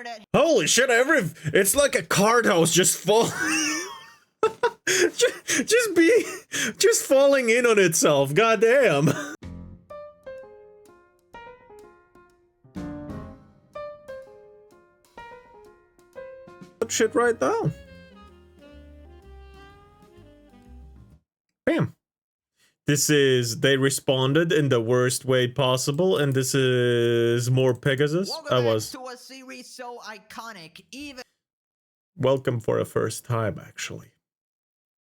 internet. Holy shit, it's like a card house just fall. just falling in on itself. Goddamn. Shit right now. Bam. They responded in the worst way possible, and this is MorePegasus. To a series so iconic, even welcome for a first time, actually.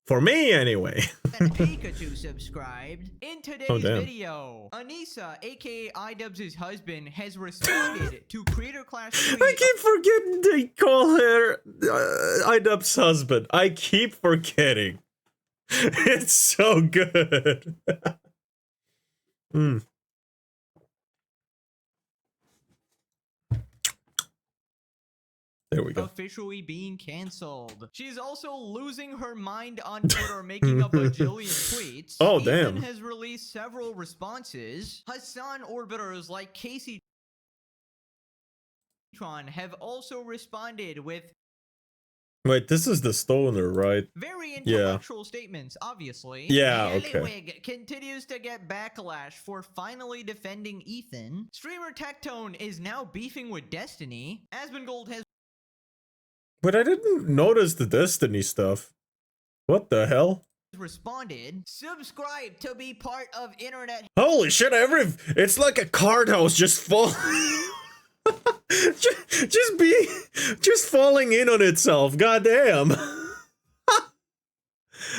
For me, anyway. Pikachu subscribed. In today's video, Anissa, aka iDubbbz' husband, has responded to Creator Clash 3. I keep forgetting they call her iDubbbz' husband. I keep forgetting. It's so good. There we go. Officially being cancelled. She's also losing her mind on Twitter, making a bajillion tweets. Oh, Ethan damn. has released several responses. Hassan orbiters like Casey have also responded with wait, this is the stoner, right? very intellectual statements, obviously. Yeah, okay. Halliwig continues to get backlash for finally defending Ethan. Streamer Tectone is now beefing with Destiny. Asmongold has But I didn't notice the Destiny stuff. What the hell? responded, subscribe to be part of internet. Holy shit, it's like a card house just fall. just falling in on itself. Goddamn.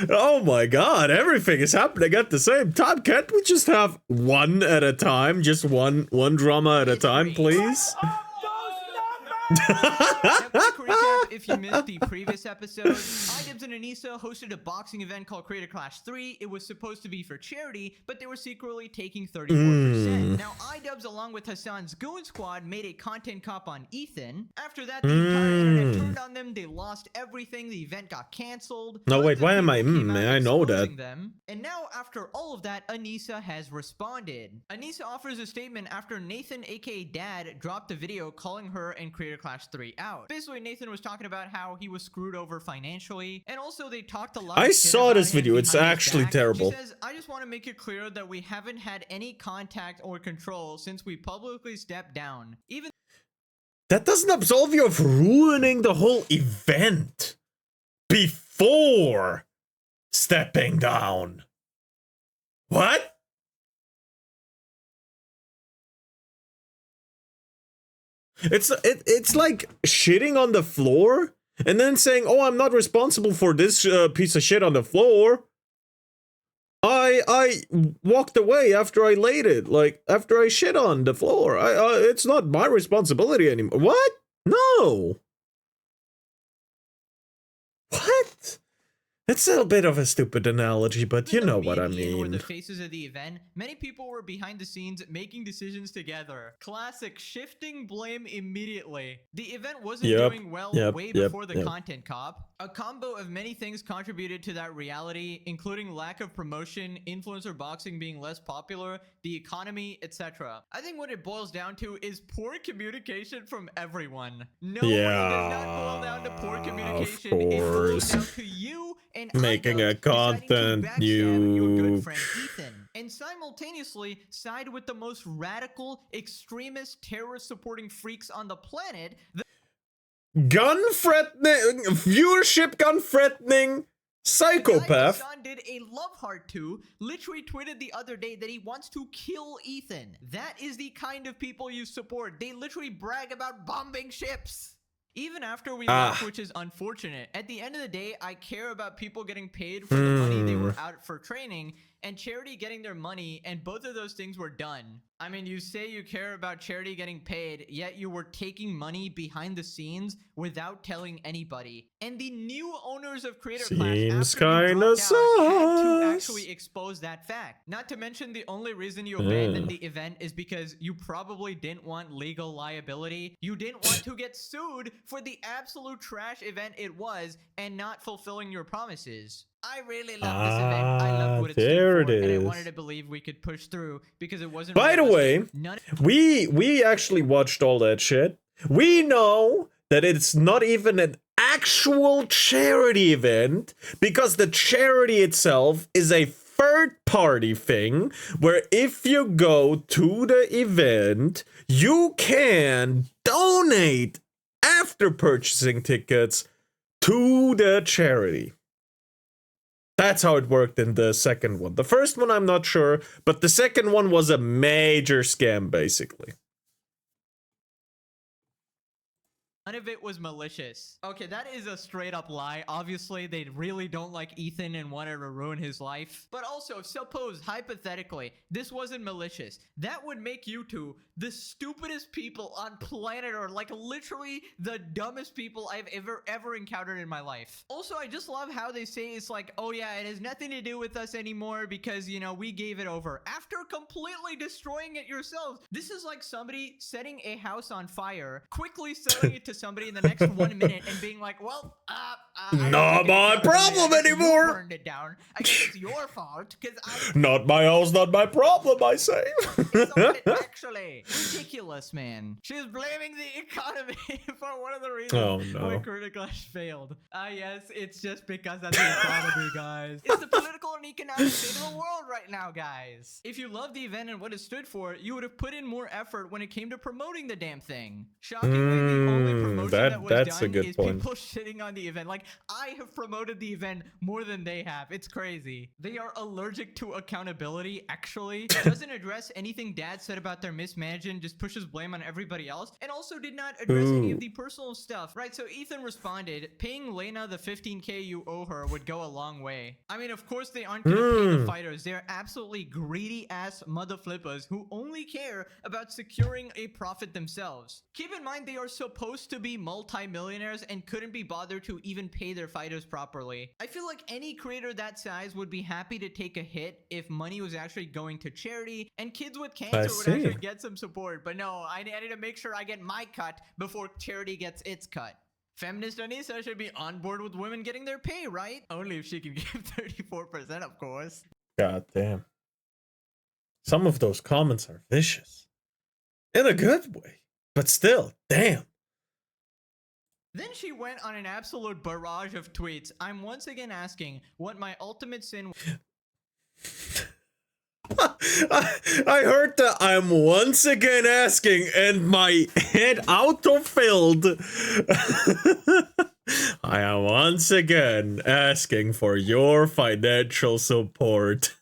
Oh my god, everything is happening at the same time. Can't we just have one at a time? Just one drama at a time, please? Quick recap, if you missed the previous episode, iDubbbz and Anissa hosted a boxing event called Creator Clash 3. It was supposed to be for charity, but they were secretly taking 34%. Now, iDubbbz, along with Hassan's Goon Squad, made a content cop on Ethan. After that, the entire internet turned on them. They lost everything. The event got canceled. No, wait, why am I? I know that. Them. And now, after all of that, Anissa has responded. Anissa offers a statement after Nathan, aka Dad, dropped a video calling her and Creator Clash 3 out. Basically, Nathan was talking about how he was screwed over financially, and also they talked a lot. I saw this video. It's actually terrible. She says, I just want to make it clear that we haven't had any contact or control since we publicly stepped down. Even that doesn't absolve you of ruining the whole event before stepping down. What? It's like shitting on the floor and then saying, "Oh, I'm not responsible for this piece of shit on the floor. I walked away after I laid it, like after I shit on the floor. It's not my responsibility anymore." What? No. What? It's a bit of a stupid analogy, but you know what I mean. Were the faces of the event. Many people were behind the scenes making decisions together. Classic shifting blame immediately. The event wasn't doing well way before the content cop. A combo of many things contributed to that reality, including lack of promotion, influencer boxing being less popular, the economy, etc. I think what it boils down to is poor communication from everyone. No, it does not boil down to poor communication. It boils down to you and making a content your good friend Ethan, and simultaneously side with the most radical, extremist, terrorist-supporting freaks on the planet. Viewership gun-threatening psychopath. Hassan did a love heart to, literally tweeted the other day that he wants to kill Ethan. That is the kind of people you support. They literally brag about bombing ships. Even after we left, which is unfortunate. At the end of the day, I care about people getting paid for the money they were out for training, and charity getting their money, and both of those things were done. I mean, you say you care about charity getting paid, yet you were taking money behind the scenes without telling anybody. And the new owners of Creator Clash, after you dropped out, had to actually expose that fact. Not to mention, the only reason you abandoned the event is because you probably didn't want legal liability. You didn't want to get sued for the absolute trash event it was, and not fulfilling your promises. I really love this event. I loved what it stood for, and I wanted to believe we could push through because it wasn't. By the way, we actually watched all that shit, We know that it's not even an actual charity event because the charity itself is a third-party thing where if you go to the event, you can donate after purchasing tickets to the charity. That's how it worked in the second one. The first one, I'm not sure, but the second one was a major scam, basically. None of it was malicious. Okay, that is a straight up lie. Obviously, they really don't like Ethan and wanted to ruin his life. But also, suppose, hypothetically, this wasn't malicious. That would make you two the stupidest people on planet Earth. Like, literally the dumbest people I've ever encountered in my life. Also, I just love how they say it's like, oh yeah, it has nothing to do with us anymore because, you know, we gave it over. After completely destroying it yourselves. This is like somebody setting a house on fire, quickly selling it to somebody in the next 1 minute and being like, well, not my problem anymore. You burned it down. I guess it's your fault because I. Not my house, not my problem, I say. Actually, ridiculous, man. She's blaming the economy for one of the reasons why Creator Clash failed. Yes, it's just because of the economy, guys. It's the political and economic state of the world right now, guys. If you love the event and what it stood for, you would have put in more effort when it came to promoting the damn thing. Shockingly, the only promotion that was done is people shitting on the event. Like, I have promoted the event more than they have. It's crazy. They are allergic to accountability, actually. Doesn't address anything Dad said about their mismanagement, just pushes blame on everybody else, and also did not address any of the personal stuff. Right, so Ethan responded, paying Lena the 15k you owe her would go a long way. I mean, of course they aren't gonna pay the fighters. They're absolutely greedy ass mother flippers who only care about securing a profit themselves. Keep in mind they are supposed to be multi-millionaires and couldn't be bothered to even pay their fighters properly. I feel like any creator that size would be happy to take a hit if money was actually going to charity and kids with cancer would actually get some support. But no, I need to make sure I get my cut before charity gets its cut. Feminist Anissa should be on board with women getting their pay, right? Only if she can give 34%, of course. God damn. Some of those comments are vicious. In a good way. But still, damn. Then she went on an absolute barrage of tweets. I'm once again asking what my ultimate sin. I heard that I'm once again asking and my head auto-filled. I am once again asking for your financial support.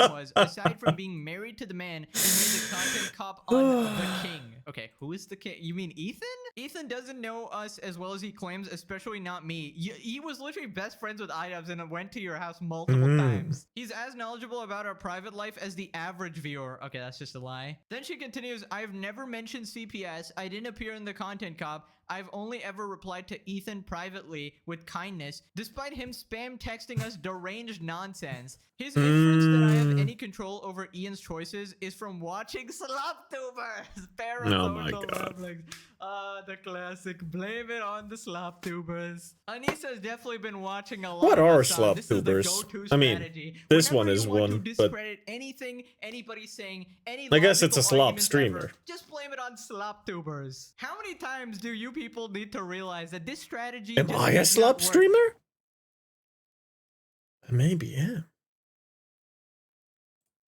Was aside from being married to the man who made the content cop on the king. Okay, who is the king? You mean Ethan? Ethan doesn't know us as well as he claims, especially not me. He was literally best friends with iDubbbz and went to your house multiple times. He's as knowledgeable about our private life as the average viewer. Okay, that's just a lie. Then she continues, I've never mentioned CPS. I didn't appear in the content cop. I've only ever replied to Ethan privately with kindness, despite him spam texting us deranged nonsense. His inference that I have any control over Ian's choices is from watching SlopTubers. Oh my god. The classic. Blame it on the SlopTubers. Anissa's definitely been watching a lot. What are SlopTubers? I mean, this one is one, to discredit anything anybody's saying, any I guess it's a logical slop streamer. ever, just blame it on SlopTubers. How many times do you people need to realize that this strategy Am I a slop streamer? Maybe, yeah.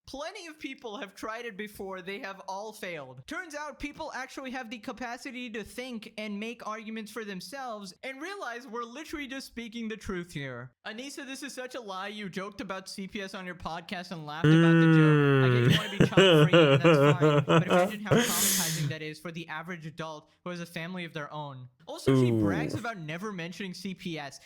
Plenty of people have tried it before. They have all failed. Turns out people actually have the capacity to think and make arguments for themselves and realize we're literally just speaking the truth here. Anissa, this is such a lie. You joked about CPS on your podcast and laughed about the joke. I get you want to be child-free, and that's fine. But imagine how traumatizing that is for the average adult who has a family of their own. Also, she brags about never mentioning CPS.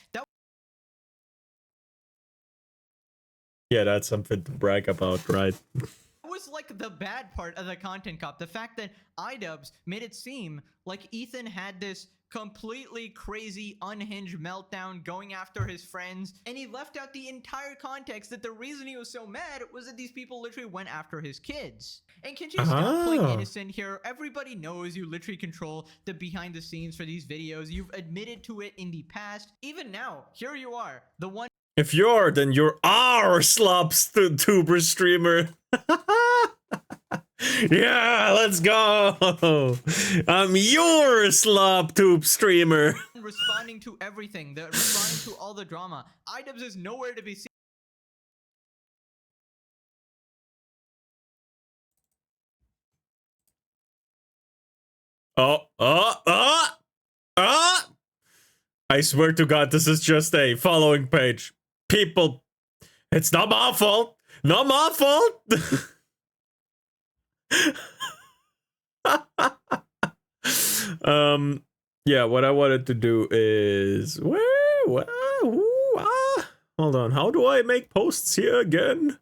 Yeah, that's something to brag about, right? That was like the bad part of the content cop. The fact that iDubbbz made it seem like Ethan had this completely crazy, unhinged meltdown going after his friends, and he left out the entire context that the reason he was so mad was that these people literally went after his kids. And can you stop playing innocent here? Everybody knows you literally control the behind the scenes for these videos. You've admitted to it in the past. Even now, here you are, the one. If you're, then you're our slop tuber streamer. Yeah, let's go. I'm your slop-tube streamer. Responding to everything. They're responding to all the drama. iDubbbz is nowhere to be seen. Oh. I swear to God, this is just a following page. People, it's not my fault. Not my fault. Yeah, what I wanted to do is hold on, how do I make posts here again?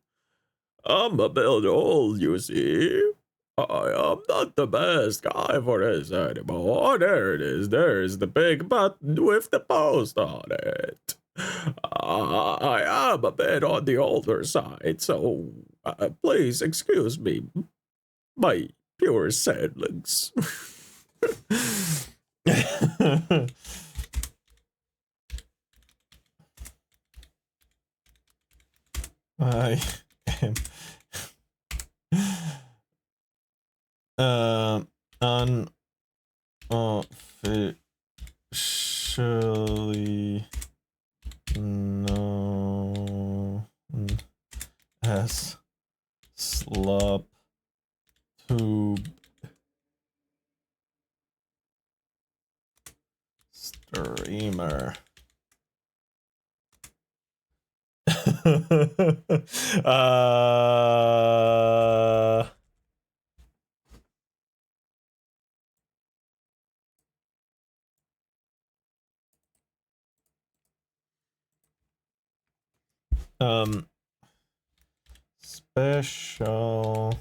I'm a bit old, you see. I am not the best guy for this anymore. There it is. There's the big button with the post on it. I am a bit on the older side, so please excuse me, my pure sadlings. I am unofficially known as slop tube streamer. Special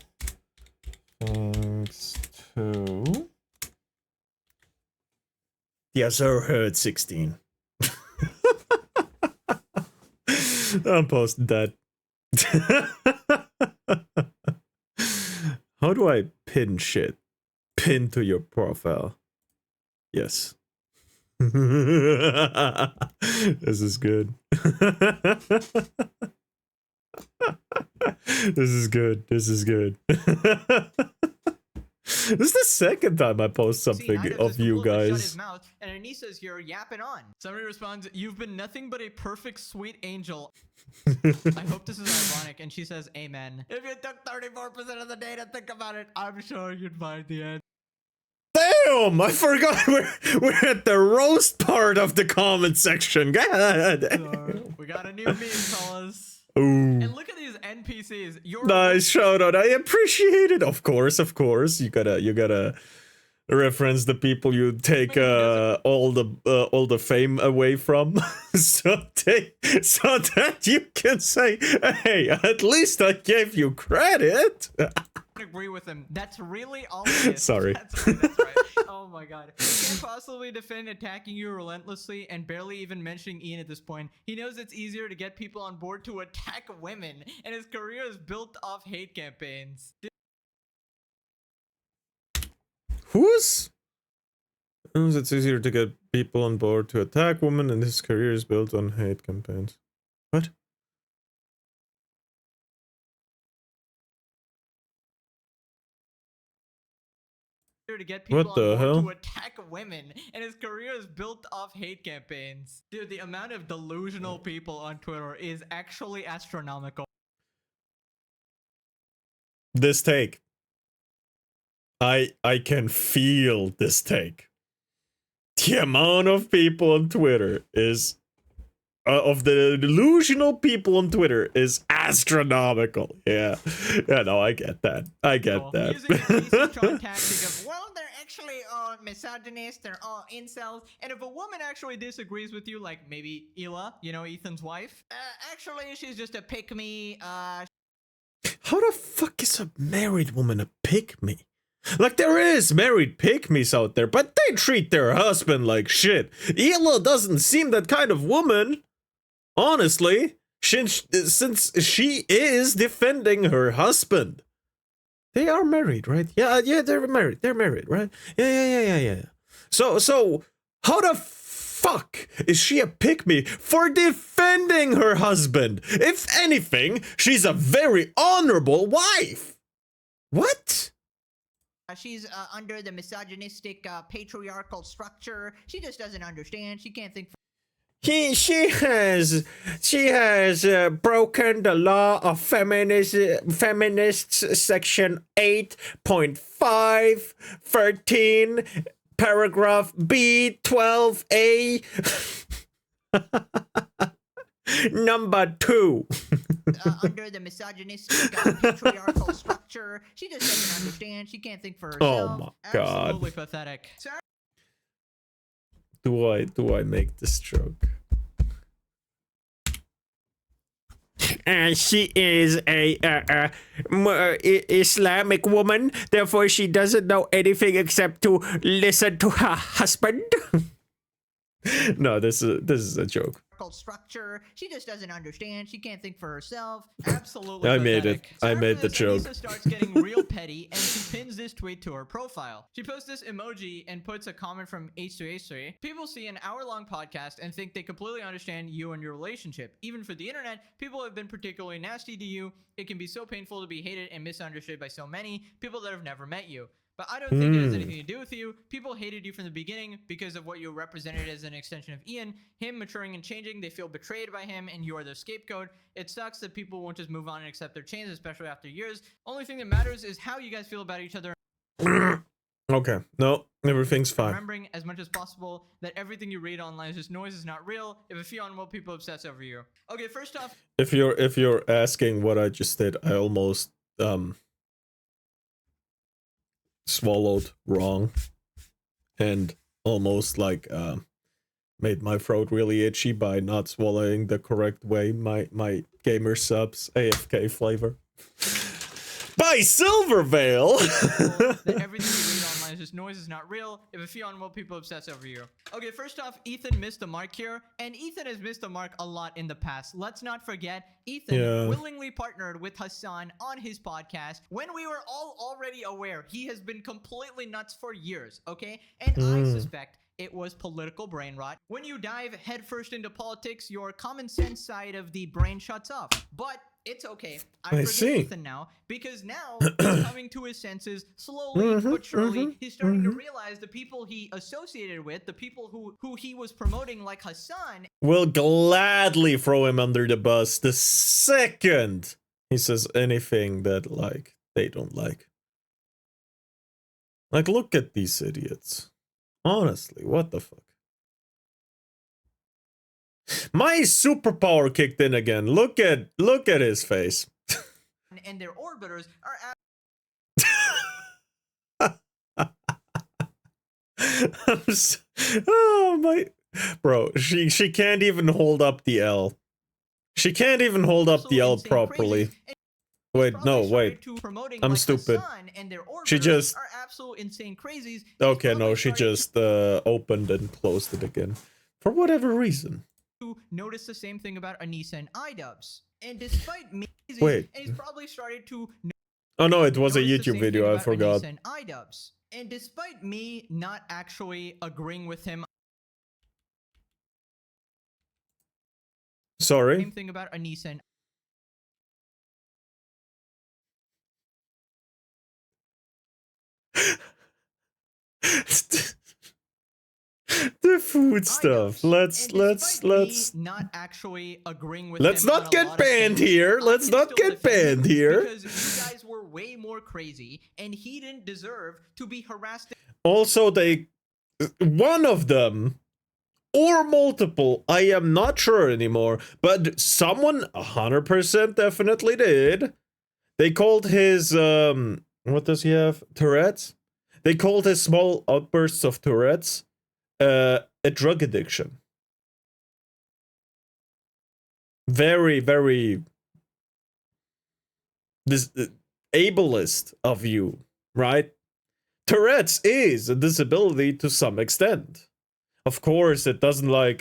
thanks to the Azure Herd 16. I'm posting that. How do I pin shit? Pin to your profile. Yes. This is good. This is good. This is good. This is the second time I post something of you guys. Shut his mouth, and Anissa's here yapping on. Somebody responds, "You've been nothing but a perfect sweet angel." I hope this is ironic, and she says, "Amen." If you took 34% of the day to think about it, I'm sure you'd find the end. Damn! I forgot we're at the roast part of the comment section. God. So, we got a new meme, fellas. Ooh. And look at these NPCs. Nice shout out. I appreciate it. Of course. You gotta reference the people you take all the fame away from. so that you can say, hey, at least I gave you credit. Agree with him. That's really all it is. Sorry. That's right. Oh my god. He can't possibly defend attacking you relentlessly and barely even mentioning Ian at this point. He knows it's easier to get people on board to attack women, and his career is built off hate campaigns. Who's it's easier to get people on board to attack women, and his career is built on hate campaigns. What? To get people What the on board hell? to attack women, and his career is built off hate campaigns. Dude, the amount of delusional people on Twitter is actually astronomical. This take. I can feel this take. The amount of people on Twitter is of the delusional people on Twitter is astronomical. Yeah, no, I get that. I get that. Using the Tron tactic of, well, they're actually all misogynists, they're all incels, and if a woman actually disagrees with you, like maybe Ela, you know, Ethan's wife, actually she's just a pick-me, How the fuck is a married woman a pick-me? Like, there is married pick-me's out there, but they treat their husband like shit. Ela doesn't seem that kind of woman. Honestly, since she is defending her husband. They are married, right? Yeah, they're married. They're married, right? Yeah. So, how the fuck is she a pick-me for defending her husband? If anything, she's a very honorable wife. What? She's under the misogynistic patriarchal structure. She just doesn't understand. She can't think. She has broken the law of feminists section 8.5 13 paragraph B 12A number 2. Under the misogynistic patriarchal structure. She just doesn't understand. She can't think for herself. Oh my god. Absolutely pathetic. Do I make this joke? She is a Islamic woman, therefore she doesn't know anything except to listen to her husband. No, this is a joke. Structure. She just doesn't understand. She can't think for herself. Absolutely. I pathetic. made it. So I made the this, joke. Lisa starts getting real petty, and she pins this tweet to her profile. She posts this emoji and puts a comment from H2H3. People see an hour-long podcast and think they completely understand you and your relationship. Even for the internet, people have been particularly nasty to you. It can be so painful to be hated and misunderstood by so many people that have never met you. But I don't think it has anything to do with you. People hated you from the beginning because of what you represented as an extension of Ian. Him maturing and changing, they feel betrayed by him, and you are their scapegoat. It sucks that people won't just move on and accept their changes, especially after years. Only thing that matters is how you guys feel about each other. Okay, no, everything's fine. Remembering as much as possible that everything you read online is just noise, is not real. If a few unwell people obsess over you. Okay, first off, if you're asking what I just did, I almost swallowed wrong and almost like made my throat really itchy by not swallowing the correct way. My gamer subs AFK flavor by Silvervale. that everything you read online is just noise, is not real. If a few unwell people obsess over you. Okay, first off, Ethan missed the mark here, and Ethan has missed the mark a lot in the past. Let's not forget, Ethan willingly partnered with Hassan on his podcast when we were all already aware he has been completely nuts for years, okay? And I suspect it was political brain rot. When you dive headfirst into politics, your common sense side of the brain shuts off. But it's okay. I forgive Ethan now, because now he's coming to his senses slowly but surely. He's starting to realize the people he associated with, the people who he was promoting like Hassan, will gladly throw him under the bus the second he says anything that, like, they don't like. Like, look at these idiots. Honestly, what the fuck? My superpower kicked in again. Look at his face. and their orbiters are oh my, bro, she can't even hold up the L. She can't even hold up the L properly. Wait, no, wait. I'm stupid. She just are absolute insane crazies. Okay, no, she just opened and closed it again for whatever reason. Notice the same thing about Anissa and iDubbbz, and despite me, wait, and he's probably started to. Oh no, it was a YouTube video. I forgot. And iDubbbz, and despite me not actually agreeing with him. Sorry. Same thing about Anissa and. The food stuff. Let's not actually agreeing with let's not get banned here. Let's not get banned here. Because you guys were way more crazy and he didn't deserve to be harassed. Also, one of them or multiple, I am not sure anymore, but someone 100% definitely did. They called his what does he have? Tourette's? They called his small outbursts of Tourette's a drug addiction. Very, very ableist of you, right? Tourette's is a disability to some extent. Of course, it doesn't like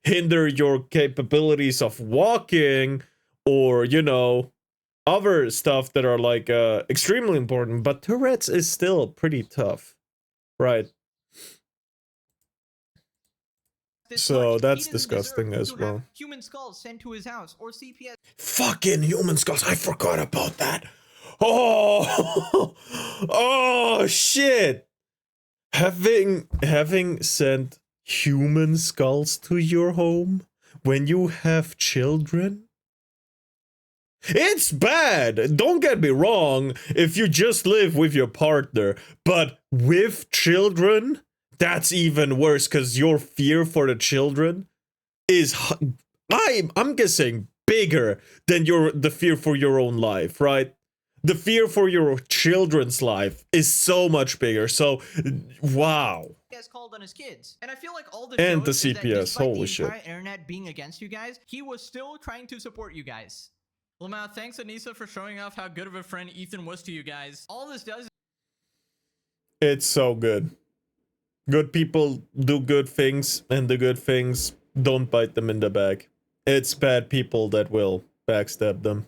hinder your capabilities of walking or, you know, other stuff that are like extremely important, but Tourette's is still pretty tough, right? this So much. that's He doesn't disgusting deserve as to well. have human skulls sent to his house or CPS. Fucking human skulls. I forgot about that. Oh, oh shit. Having sent human skulls to your home when you have children? It's bad. Don't get me wrong if you just live with your partner, but with children, that's even worse cuz your fear for the children is I'm guessing bigger than the fear for your own life, right? The fear for your children's life is so much bigger. So, wow. Has called on his kids, and I feel like all the And the shows is that CPS, despite holy the shit. entire internet being against you guys, he was still trying to support you guys. Lamau, thanks Anissa for showing off how good of a friend Ethan was to you guys. All this does. It's so good. Good people do good things, and the good things don't bite them in the back. It's bad people that will backstab them.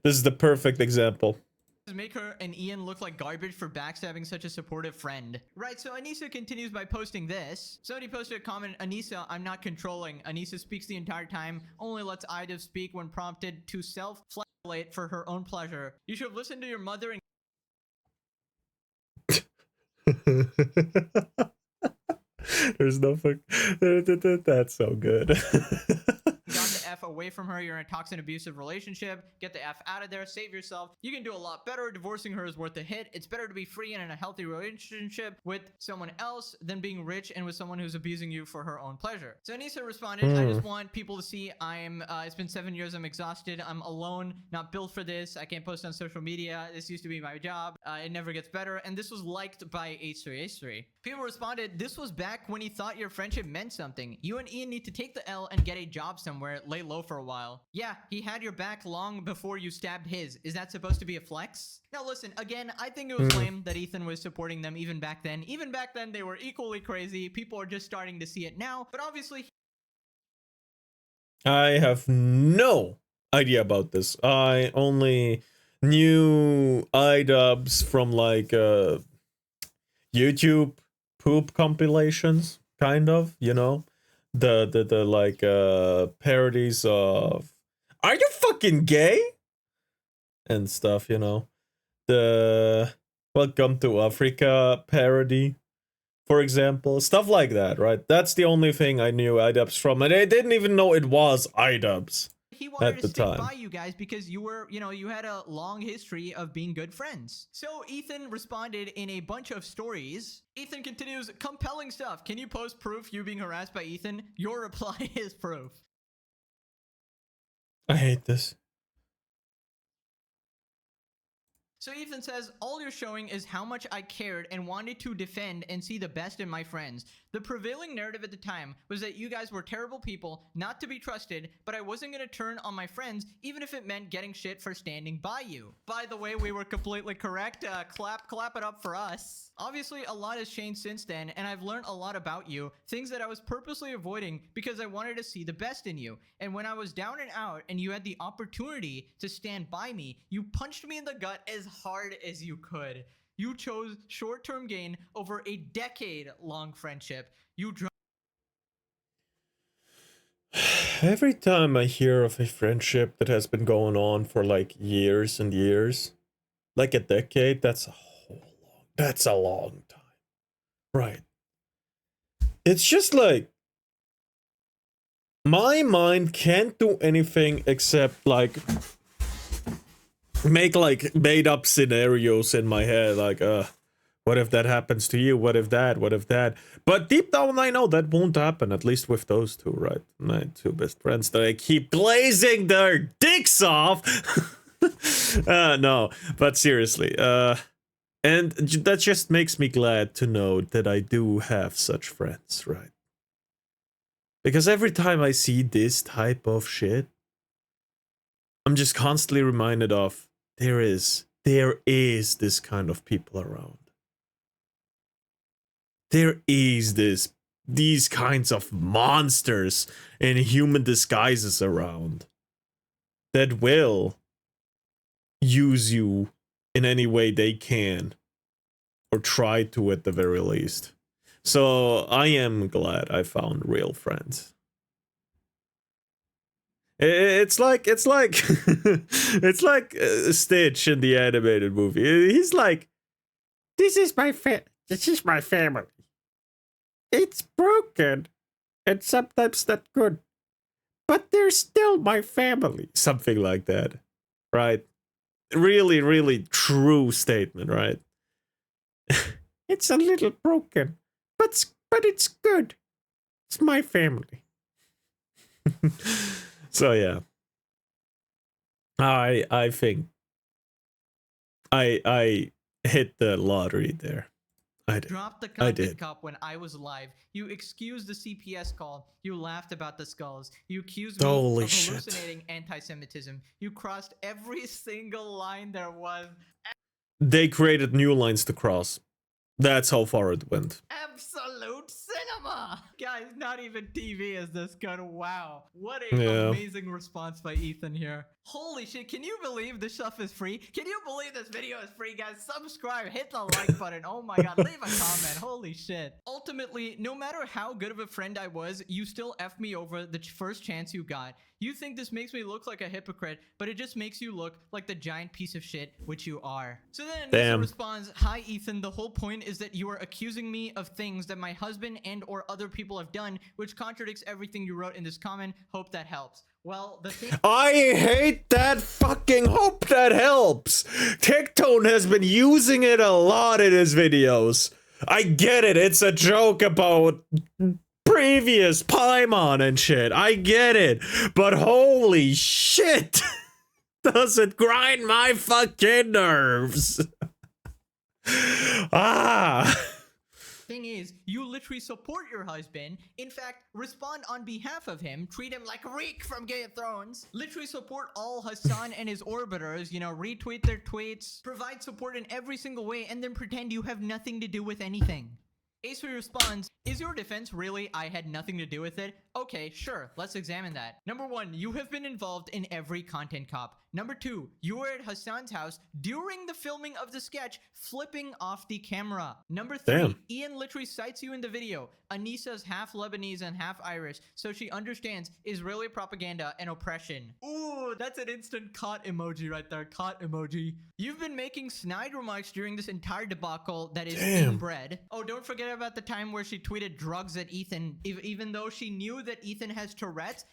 This is the perfect example. Make her and Ian look like garbage for backstabbing such a supportive friend. Right, so Anissa continues by posting this. Somebody posted a comment, Anissa, I'm not controlling. Anissa speaks the entire time, only lets Idav speak when prompted to self-flagellate for her own pleasure. You should have listened to your mother and There's no fuck. That's so good. got the F away from her. You're in a toxic abusive relationship. Get the F out of there. Save yourself. You can do a lot better. Divorcing her is worth a hit. It's better to be free and in a healthy relationship with someone else than being rich and with someone who's abusing you for her own pleasure. So Anissa responded, I just want people to see it's been 7 years. I'm exhausted. I'm alone, not built for this. I can't post on social media. This used to be my job. It never gets better. And this was liked by H3H3. People responded, this was back when he thought your friendship meant something. You and Ian need to take the L and get a job somewhere, lay low for a while. Yeah, he had your back long before you stabbed his. Is that supposed to be a flex? Now listen, again, I think it was lame that Ethan was supporting them even back then. Even back then, they were equally crazy. People are just starting to see it now, but obviously... I have no idea about this. I only knew iDubbbz from like YouTube poop compilations, kind of, you know, the like parodies of "Are you fucking gay?" and stuff, you know, the "Welcome to Africa" parody, for example, stuff like that, right? That's the only thing I knew iDubbbz from, and I didn't even know it was iDubbbz. He wanted At to the stick time. by you guys because you were, you had a long history of being good friends. So Ethan responded in a bunch of stories. Ethan continues, compelling stuff. Can you post proof you being harassed by Ethan? Your reply is proof. I hate this. So Ethan says, all you're showing is how much I cared and wanted to defend and see the best in my friends. The prevailing narrative at the time was that you guys were terrible people, not to be trusted, but I wasn't going to turn on my friends, even if it meant getting shit for standing by you. By the way, we were completely correct. Clap it up for us. Obviously, a lot has changed since then, and I've learned a lot about you, things that I was purposely avoiding because I wanted to see the best in you. And when I was down and out and you had the opportunity to stand by me, you punched me in the gut as hard as you could. You chose short-term gain over a decade-long friendship. You Every time I hear of a friendship that has been going on for like years and years, like a decade, that's a long time. Right. It's just like my mind can't do anything except like make like made up scenarios in my head, like what if that happens to you? What if that? What if that? But deep down I know that won't happen, at least with those two, right? My two best friends that I keep blazing their dicks off. No, but seriously, and that just makes me glad to know that I do have such friends, right? Because every time I see this type of shit, I'm just constantly reminded of there is this kind of people around. There is these kinds of monsters in human disguises around that will use you in any way they can, or try to at the very least. So I am glad I found real friends. It's like it's like Stitch in the animated movie. He's like, this is my family. It's broken and sometimes not good, but they're still my family. Something like that, right? Really, really true statement, right? It's a little broken, but it's good. It's my family. So yeah, I think I hit the lottery there. I did. Dropped the content cop when I was live. You excused the CPS call. You laughed about the skulls. You accused me Holy of shit. hallucinating anti-Semitism. You crossed every single line there was. They created new lines to cross. That's how far it went. Absolute cinema! Guys, not even TV is this good. Wow. What a Yeah. amazing response by Ethan here. Holy shit, can you believe this stuff is free? Can you believe this video is free, guys? Subscribe, hit the like button. Oh my god, leave a comment. Holy shit. Ultimately, no matter how good of a friend I was, you still effed me over the first chance you got. You think this makes me look like a hypocrite, but it just makes you look like the giant piece of shit, which you are. So then Anissa responds, hi Ethan, the whole point is that you are accusing me of things that my husband and or other people have done, which contradicts everything you wrote in this comment. Hope that helps. Well, the thing— I hate that fucking hope that helps. Tectone has been using it a lot in his videos. I get it. It's a joke about previous Paimon and shit. I get it. But holy shit. Does it grind my fucking nerves? Thing is, you literally support your husband. In fact, respond on behalf of him. Treat him like Reek from Game of Thrones. Literally support all Hassan and his orbiters. You know, retweet their tweets. Provide support in every single way. And then pretend you have nothing to do with anything. Ace responds, is your defense really I had nothing to do with it? Okay, sure, let's examine that. Number 1, you have been involved in every content cop. Number 2, you were at Hassan's house during the filming of the sketch, flipping off the camera. Number 3, Ian literally cites you in the video. Anissa's half Lebanese and half Irish, so she understands Israeli propaganda and oppression. Ooh, that's an instant caught emoji right there, caught emoji. You've been making snide remarks during this entire debacle that is inbred. Oh, don't forget about the time where she tweeted drugs at Ethan, even though she knew that Ethan has Tourette's.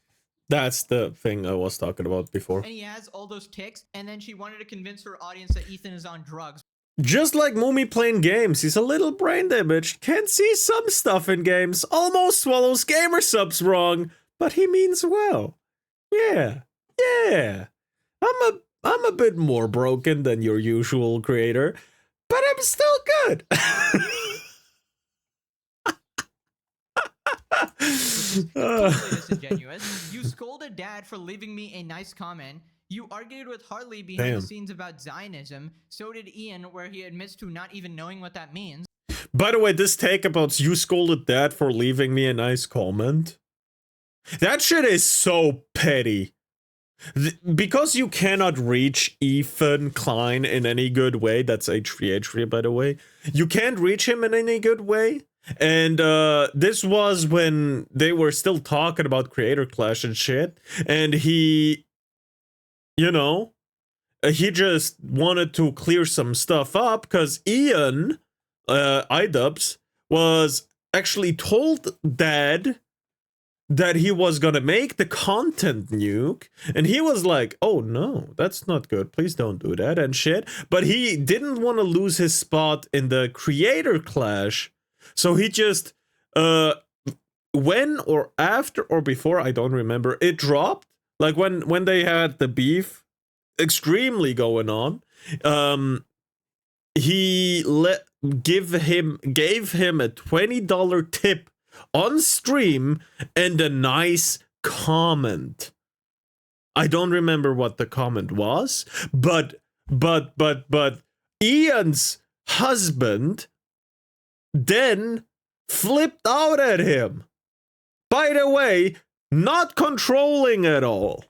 That's the thing I was talking about before. And he has all those tics, and then she wanted to convince her audience that Ethan is on drugs. Just like Moomy playing games, he's a little brain damaged, can't see some stuff in games, almost swallows gamer subs wrong, but he means well. Yeah. I'm a bit more broken than your usual creator, but I'm still good. Totally disingenuous. You scolded Dad for leaving me a nice comment. You argued with Harley behind the scenes about Zionism. So did Ian, where he admits to not even knowing what that means. By the way, this take about you scolded Dad for leaving me a nice comment. That shit is so petty. Because you cannot reach Ethan Klein in any good way. That's H3 by the way. You can't reach him in any good way. And this was when they were still talking about Creator Clash and shit. And he, you know, he just wanted to clear some stuff up because Ian, iDubbbz, was actually told Dad that he was gonna make the content nuke, and he was like, oh no, that's not good, please don't do that and shit. But he didn't want to lose his spot in the Creator Clash, so he just when or after or before, I don't remember, it dropped, like when they had the beef extremely going on, he gave him a $20 tip on stream and a nice comment. I don't remember what the comment was, but Ian's husband then flipped out at him. By the way, not controlling at all.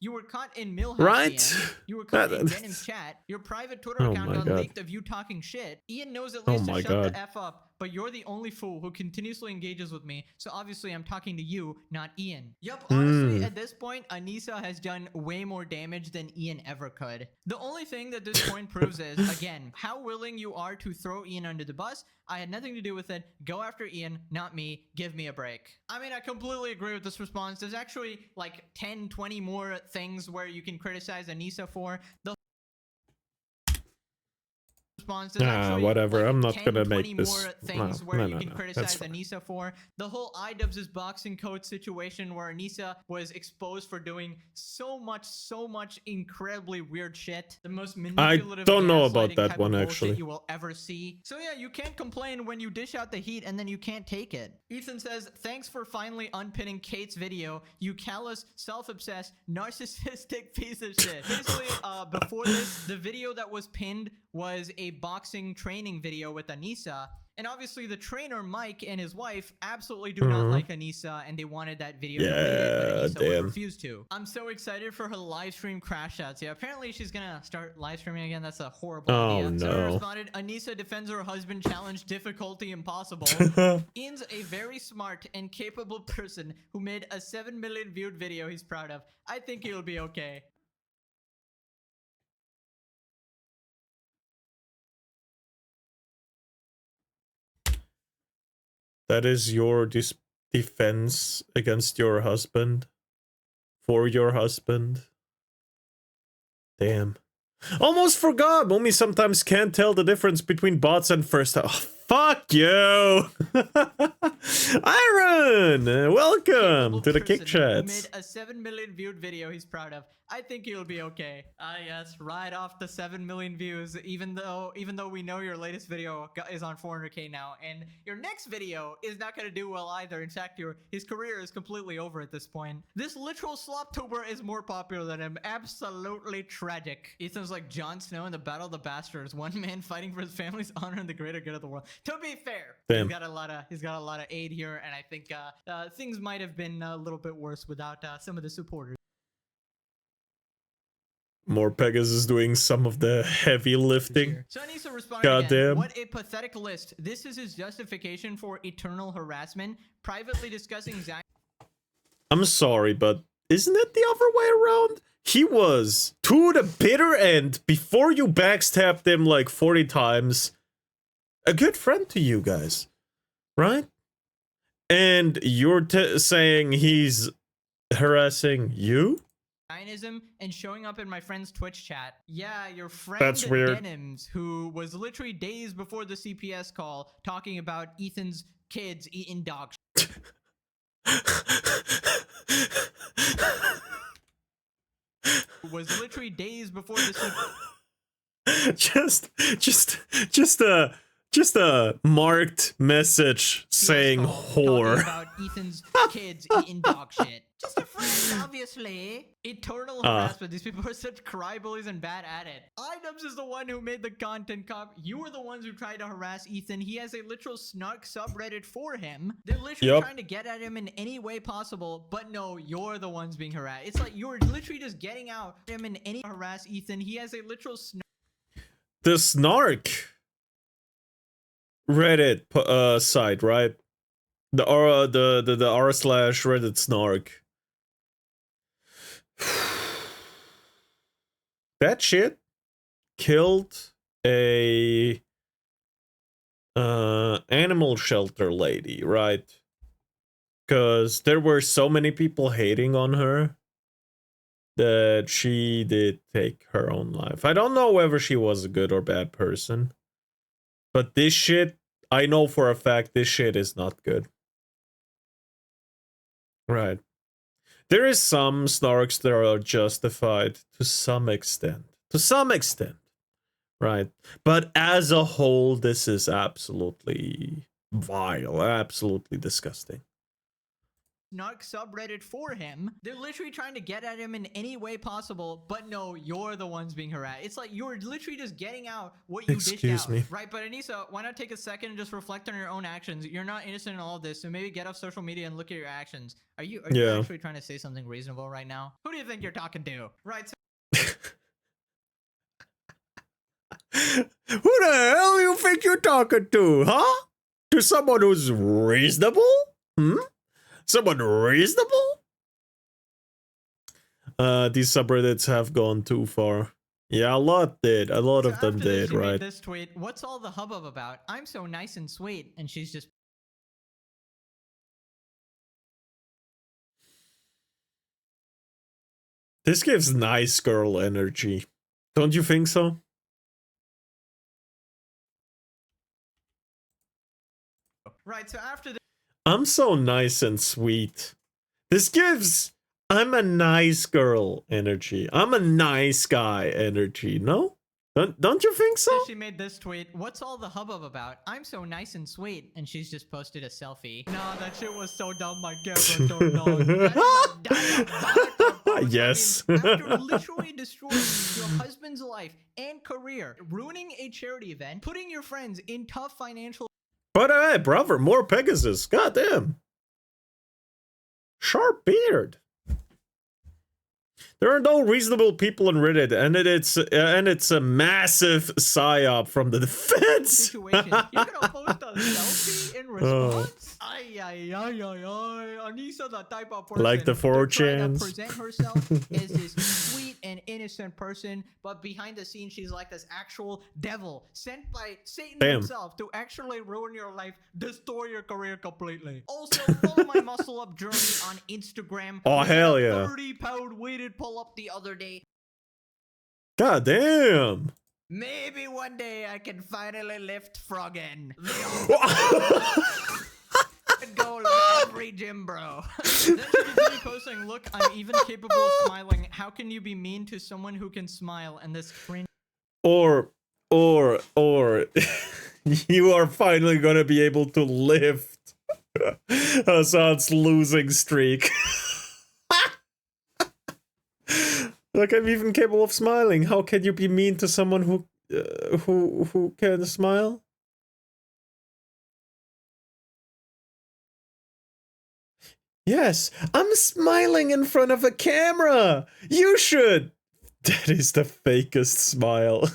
You were caught in Millhouse, right? Ian. You were caught in Denim's chat. Your private Twitter account got leaked of you talking shit. Ian knows at least to shut the F up, but you're the only fool who continuously engages with me, so obviously I'm talking to you, not Ian. Yup, honestly, at this point, Anissa has done way more damage than Ian ever could. The only thing that this point proves is, again, how willing you are to throw Ian under the bus. I had nothing to do with it. Go after Ian, not me. Give me a break. I mean, I completely agree with this response. There's actually like 10, 20 more things where you can criticize Anissa for. The whatever. Like I'm not 10, gonna 20 make this. more things No, where no, you no, can no. criticize Anissa for. The whole iDubbbz boxing coach situation where Anissa was exposed for doing so much incredibly weird shit. The most manipulative, don't know about gaslighting that type one, of actually. bullshit you will ever see. So yeah, you can't complain when you dish out the heat and then you can't take it. Ethan says, thanks for finally unpinning Kate's video, you callous, self-obsessed, narcissistic piece of shit. Basically, before this, the video that was pinned was a boxing training video with Anissa. And obviously the trainer, Mike, and his wife absolutely do not like Anissa, and they wanted that video deleted, but Anissa would refuse to. I'm so excited for her live stream crash outs. Yeah, apparently she's gonna start live streaming again. That's a horrible idea. No. So responded, Anissa defends her husband challenge difficulty impossible. Ian's a very smart and capable person who made a 7 million viewed video he's proud of. I think he'll be okay. That is your defense against your husband? For your husband? Damn. Almost forgot! Mommy sometimes can't tell the difference between bots and first... Oh, fuck you! Iron! Welcome to the Kick Chats. Made a 7 million viewed video he's proud of. I think he'll be okay. Ah yes, right off the 7 million views, even though we know your latest video is on 400k now, and your next video is not gonna do well either. In fact, his career is completely over at this point. This literal sloptuber is more popular than him. Absolutely tragic. Ethan's like Jon Snow in the Battle of the Bastards, one man fighting for his family's honor and the greater good of the world. To be fair, Damn. he's got a lot of aid here, and I think things might have been a little bit worse without some of the supporters. MorePegasus doing some of the heavy lifting. So Anissa responded again, Goddamn. what a pathetic list. This is his justification for eternal harassment, privately discussing Zach. I'm sorry, but isn't it the other way around? He was to the bitter end before you backstabbed him like 40 times. A good friend to you guys, right? And you're saying he's harassing you? Zionism and showing up in my friend's Twitch chat. Yeah, your friend That's weird. Denims, who was literally days before the CPS call talking about Ethan's kids eating dog shit. Was literally days before the just a marked message saying whore. About Ethan's kids eating dog shit. Just a friend, obviously. Eternal harassment. These people are such cry bullies and bad at it. iDubbbz is the one who made the content cop. You were the ones who tried to harass Ethan. He has a literal snark subreddit for him. They're literally trying to get at him in any way possible, but no, you're the ones being harassed. It's like you're literally just getting out him in any harass Ethan. He has a literal snark. The snark Reddit site, right? The r/Reddit snark. That shit killed a animal shelter lady, right? Because there were so many people hating on her that she did take her own life. I don't know whether she was a good or bad person, but this shit, I know for a fact this shit is not good. Right. There is some snarks that are justified to some extent. To some extent. Right. But as a whole, this is absolutely vile. Absolutely disgusting. Snark subreddit for him. They're literally trying to get at him in any way possible, but no, you're the ones being harassed. It's like you're literally just getting out what you dished out. Right, but Anissa, why not take a second and just reflect on your own actions? You're not innocent in all of this, so maybe get off social media and look at your actions. Are you actually trying to say something reasonable right now? Who do you think you're talking to? Right, so who the hell you think you're talking to, huh? To someone who's reasonable? Someone reasonable? These subreddits have gone too far. Yeah, a lot did. A lot of them did, she right? made this tweet, "What's all the hubbub about? I'm so nice and sweet," and she's just. This gives nice girl energy. Don't you think so? Right, so after this. I'm so nice and sweet. This gives I'm a nice girl energy. I'm a nice guy energy, no? Don't you think so? She made this tweet, "What's all the hubbub about? I'm so nice and sweet," and she's just posted a selfie. Nah, that shit was so dumb, my Gabba don't know. That is a diabolical post. Yes. I mean, after literally destroying your husband's life and career, ruining a charity event, putting your friends in tough financial. But hey, brother, MorePegasus. Goddamn. Sharp beard. There are no reasonable people on Reddit, and it's a massive psyop from the feds. Situation. You're gonna post a selfie in response? Ay, ay, ay, ay, ay. Anissa, the type of person Like the to try to 4chans. present herself as this sweet and innocent person, but behind the scenes she's like this actual devil sent by Satan himself to actually ruin your life, destroy your career completely. Also, follow my muscle up journey on Instagram. Oh, hell yeah. 30-pound weighted pull-up the other day. God damn. Maybe one day I can finally lift Froggen. Go like every gym bro. Then she continued posting, "Look, I'm even capable of smiling. How can you be mean to someone who can smile?" And this cringe. Or you are finally gonna be able to lift Assad's losing streak. Look, I'm even capable of smiling. How can you be mean to someone who can smile? Yes, I'm smiling in front of a camera. You should. That is the fakest smile.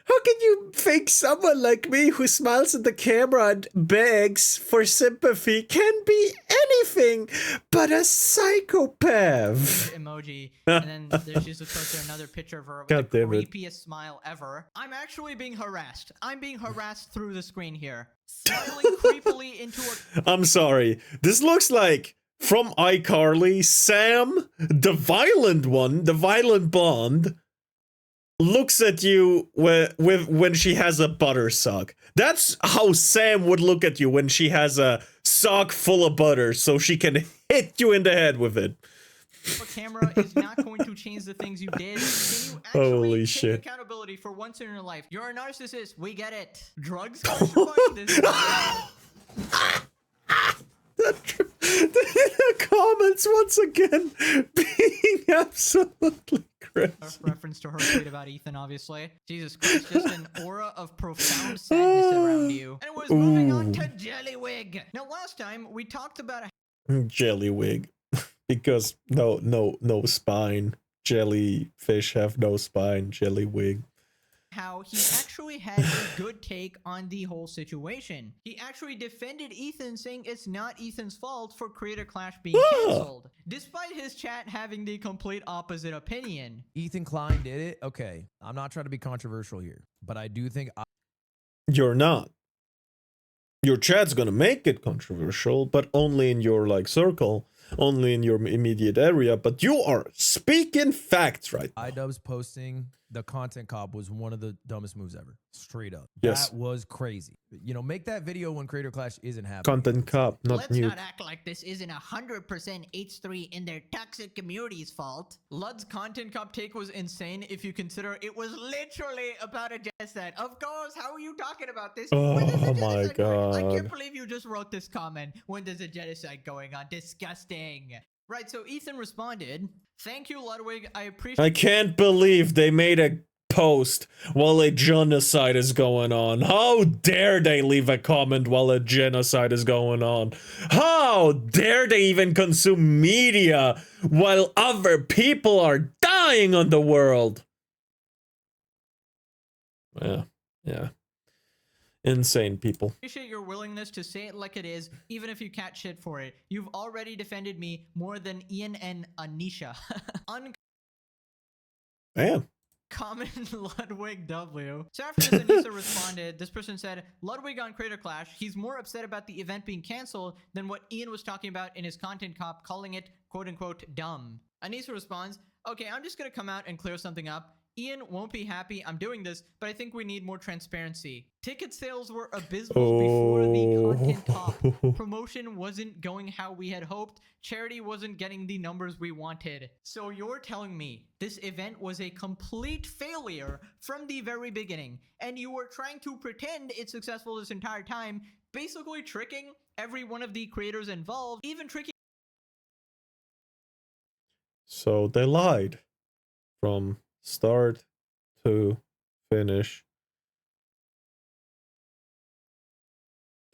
How can you fake someone like me who smiles at the camera and begs for sympathy can be anything but a psychopath? Emoji, and then she's just posted another picture of her with God the damn it. creepiest smile ever. I'm actually being harassed. I'm being harassed through the screen here. Smiling creepily into a. I'm sorry. This looks like from iCarly, Sam, the violent one, the violent blonde, looks at you when she has a butter sock. That's how Sam would look at you when she has a sock full of butter so she can hit you in the head with it. Camera is not going to change the things you did. Can you actually Holy take shit. accountability for once in your life? You're a narcissist. We get it. Drugs? This The comments once again being absolutely crazy. reference to her tweet about Ethan, obviously. Jesus Christ, just an aura of profound sadness around you. And it was moving on to Jellywig. Now, last time we talked about Jellywig. Because no spine. Jellyfish have no spine. Jellywig. how he actually had a good take on the whole situation. He actually defended Ethan, saying it's not Ethan's fault for Creator Clash being canceled, despite his chat having the complete opposite opinion. Ethan Klein did it. Okay, I'm not trying to be controversial here, but I do think You're not. Your chat's gonna make it controversial, but only in your circle, only in your immediate area. But you are speaking facts right now. iDubbbz posting the content cop was one of the dumbest moves ever. Straight up. Yes. That was crazy. You know, make that video when Creator Clash isn't happening. Content cop, not Let's mute. not act like this isn't 100% H3 in their toxic community's fault. Lud's content cop take was insane if you consider it was literally about a genocide. Of course, how are you talking about this? Oh When is a my genocide going on? I God. can't believe you just wrote this comment. When there's a genocide going on? Disgusting. Right, so Ethan responded, "Thank you, Ludwig. I appreciate." I can't believe they made a post while a genocide is going on. How dare they leave a comment while a genocide is going on? How dare they even consume media while other people are dying on the world? Yeah. Insane people. Appreciate your willingness to say it like it is, even if you catch shit for it. You've already defended me more than Ian and Anisha. Damn. Common Ludwig W. So after this, Anissa responded. This person said, Ludwig on Creator Clash, he's more upset about the event being canceled than what Ian was talking about in his content cop, calling it quote-unquote dumb. Anissa responds, okay, I'm just gonna come out and clear something up. Ian won't be happy I'm doing this, but I think we need more transparency. Ticket sales were abysmal before the content cop. Promotion wasn't going how we had hoped. Charity wasn't getting the numbers we wanted. So you're telling me this event was a complete failure from the very beginning, and you were trying to pretend it's successful this entire time, basically tricking every one of the creators involved, even tricking. So they lied from start to finish.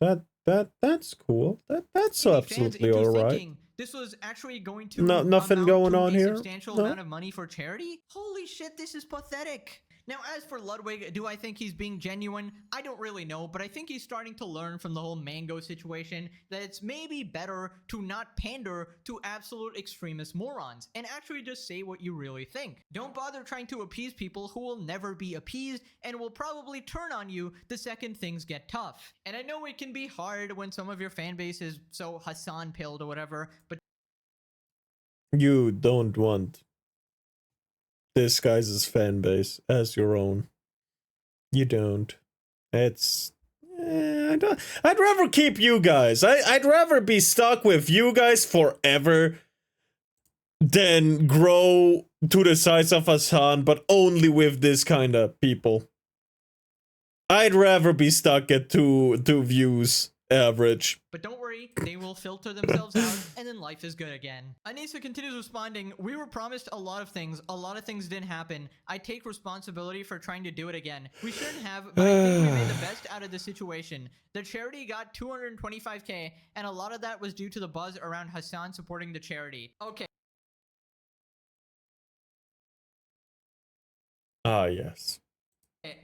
That's cool. That's absolutely all right. This was actually going to nothing going on here. Substantial amount of money for charity. Holy shit, this is pathetic. Now, as for Ludwig, do I think he's being genuine? I don't really know, but I think he's starting to learn from the whole mango situation that it's maybe better to not pander to absolute extremist morons and actually just say what you really think. Don't bother trying to appease people who will never be appeased and will probably turn on you the second things get tough. And I know it can be hard when some of your fan base is so Hassan-pilled or whatever, but you don't want this guy's fan base as your own. You don't. It's I'd rather keep you guys. I'd rather be stuck with you guys forever than grow to the size of Hassan, but only with this kind of people. I'd rather be stuck at two views average. But don't worry, they will filter themselves out, and then life is good again. Anissa continues responding, we were promised a lot of things didn't happen. I take responsibility for trying to do it again. We shouldn't have, but I think we made the best out of the situation. The charity got 225k, and a lot of that was due to the buzz around Hassan supporting the charity. Okay. Ah, yes.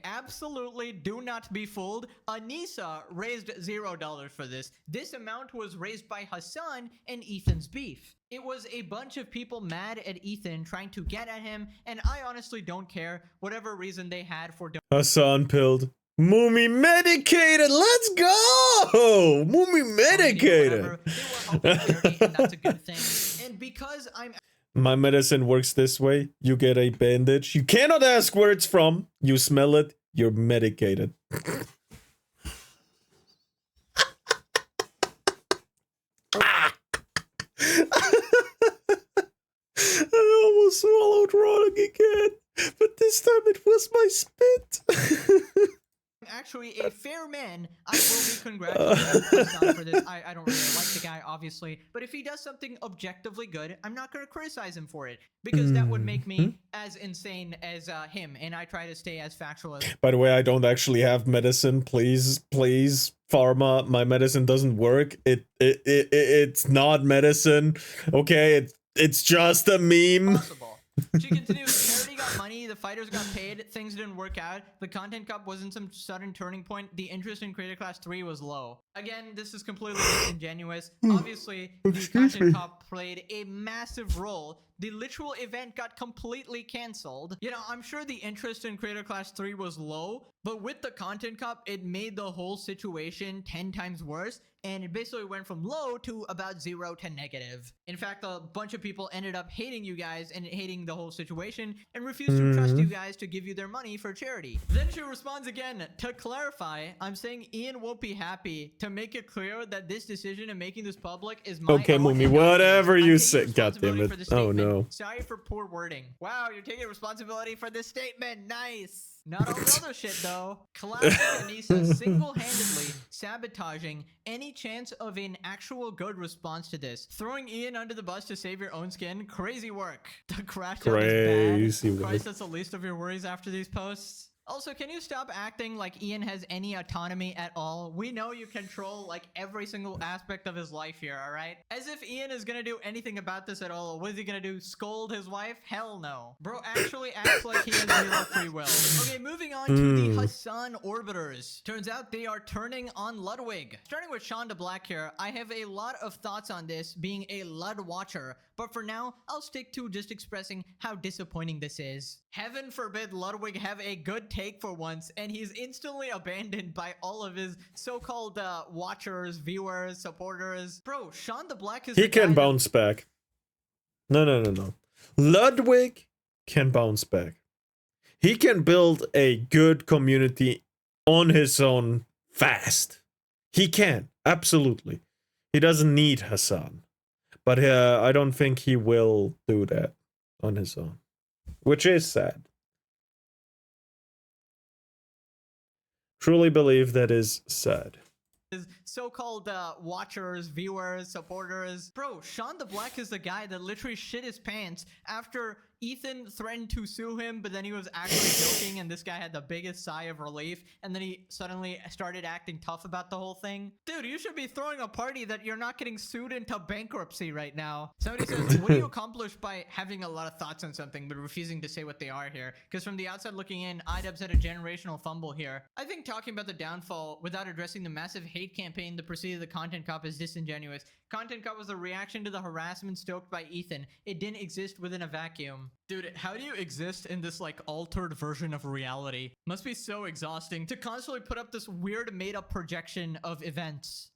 Absolutely do not be fooled. Anissa raised $0 for this. This amount was raised by Hassan and Ethan's beef. It was a bunch of people mad at Ethan trying to get at him, and I honestly don't care whatever reason they had for Hassan pilled. Moomy medicated, let's go! Moomy medicated! They were helping charity, and that's a good thing. And because I'm... My medicine works this way. You get a bandage. You cannot ask where it's from. You smell it. You're medicated. I almost swallowed wrong again. But this time it was my spit. Actually a fair man, I will be congratulating Hassan for this. I don't really like the guy, obviously, but if he does something objectively good, I'm not going to criticize him for it, because that would make me as insane as him, and I try to stay as factual as... By the way, I don't actually have medicine. Please, pharma, my medicine doesn't work. It's not medicine. Okay, it's just a meme. Possible. She continues, charity got money, the fighters got paid, things didn't work out, the content cup wasn't some sudden turning point, the interest in Creator Class 3 was low. Again, this is completely disingenuous. Obviously, the content cup played a massive role. The literal event got completely canceled. You know, I'm sure the interest in Creator Class 3 was low, but with the content cup, it made the whole situation 10 times worse, and it basically went from low to about 0 to negative. In fact, a bunch of people ended up hating you guys and hating the whole situation and refused to trust you guys to give you their money for charity. Then she responds again, to clarify, I'm saying Ian won't be happy. To make it clear that this decision and making this public is my okay, own Moomy, whatever you say. God damn it. Oh no. Sorry for poor wording. Wow, you're taking responsibility for this statement. Nice. Not all the other shit, though. Classic Anissa single-handedly sabotaging any chance of an actual good response to this. Throwing Ian under the bus to save your own skin. Crazy work. The crash out is bad. Christ, that's the least of your worries after these posts. Also, can you stop acting like Ian has any autonomy at all? We know you control like every single aspect of his life here, all right? As if Ian is gonna do anything about this at all. What is he gonna do? Scold his wife? Hell no. Bro actually acts like he has zero free will. Okay, moving on to the Hassan orbiters. Turns out they are turning on Ludwig. Starting with Shonda Black here, I have a lot of thoughts on this being a Lud watcher, but for now, I'll stick to just expressing how disappointing this is. Heaven forbid Ludwig have a good take for once, and he's instantly abandoned by all of his so-called watchers, viewers, supporters. Bro, Shonda Black is He can bounce back. No. Ludwig can bounce back. He can build a good community on his own fast. He can, absolutely. He doesn't need Hassan. But I don't think he will do that on his own. Which is sad. Truly believe that is sad. His so-called watchers, viewers, supporters. Bro, Shonda Black is the guy that literally shit his pants after Ethan threatened to sue him, but then he was actually joking, and this guy had the biggest sigh of relief, and then he suddenly started acting tough about the whole thing. Dude, you should be throwing a party that you're not getting sued into bankruptcy right now. Somebody says, what do you accomplish by having a lot of thoughts on something, but refusing to say what they are here? Because from the outside looking in, iDubbbz had a generational fumble here. I think talking about the downfall without addressing the massive hate campaign that preceded the Content Cop is disingenuous. Content Cop was a reaction to the harassment stoked by Ethan. It didn't exist within a vacuum. Dude, how do you exist in this like altered version of reality? Must be so exhausting to constantly put up this weird made-up projection of events.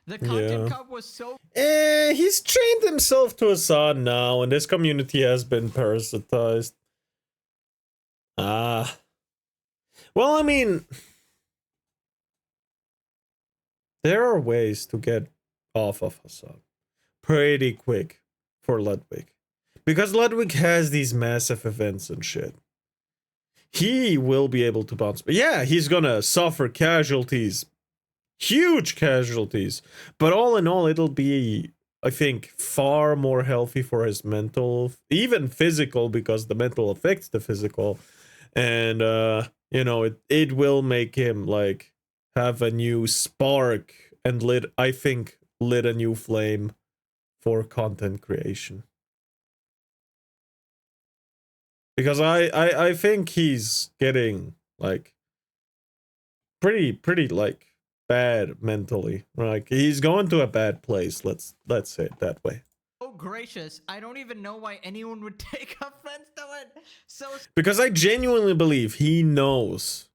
The Content Cop was so... he's chained himself to Hassan now, and this community has been parasitized. Well, I mean... There are ways to get off of Hassan pretty quick for Ludwig. Because Ludwig has these massive events and shit. He will be able to bounce. Yeah, he's gonna suffer casualties. Huge casualties. But all in all, it'll be, I think, far more healthy for his mental, even physical, because the mental affects the physical. And, you know, it will make him, like, have a new spark and lit a new flame for content creation. Because I think he's getting like pretty like bad mentally. Like he's going to a bad place. Let's say it that way. Oh gracious, I don't even know why anyone would take offense to it. So because I genuinely believe he knows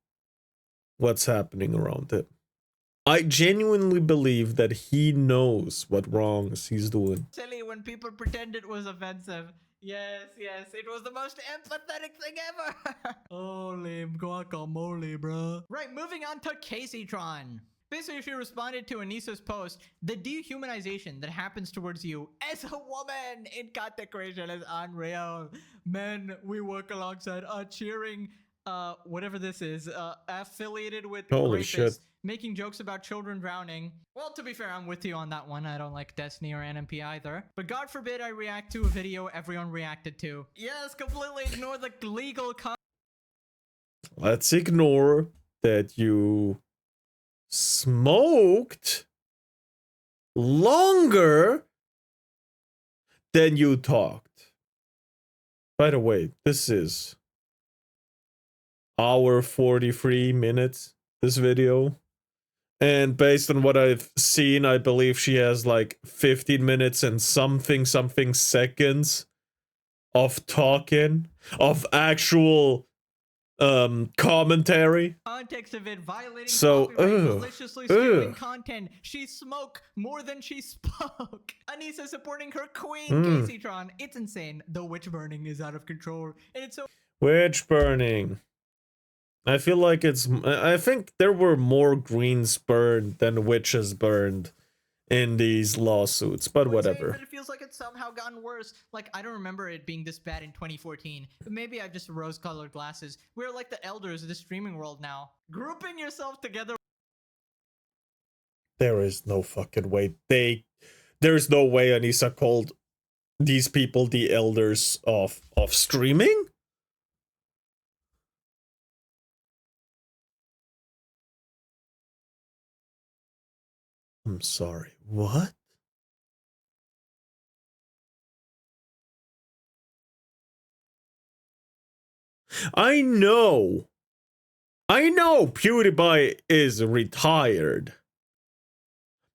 what's happening around him. I genuinely believe that he knows what wrongs he's doing. Silly when people pretend it was offensive. Yes, it was the most empathetic thing ever. Holy guacamole, bro. Right, moving on to Caseytron. Basically, she responded to Anissa's post, the dehumanization that happens towards you as a woman in content creation is unreal. Men we work alongside are cheering, whatever this is, affiliated with Holy rapists, shit. making jokes about children drowning. Well, to be fair, I'm with you on that one. I don't like Destiny or NMP either. But God forbid I react to a video everyone reacted to. Yes, completely ignore the legal Let's ignore that you smoked longer than you talked. By the way, this is hour 43 minutes, this video. And based on what I've seen, I believe she has like 15 minutes and something seconds of talking, of actual commentary. context of it, violating So, copyright, maliciously stealing content. She smoked more than she spoke. Anissa supporting her queen, Caseytron. It's insane. The witch burning is out of control. And it's so... Witch burning. I feel like I think there were more greens burned than witches burned in these lawsuits, but whatever. But it feels like it's somehow gotten worse. Like, I don't remember it being this bad in 2014. But maybe I have just rose-colored glasses. We're like the elders of the streaming world now. Grouping yourself together. There is no fucking way. There's no way Anissa called these people the elders of streaming? I'm sorry, what? I know PewDiePie is retired.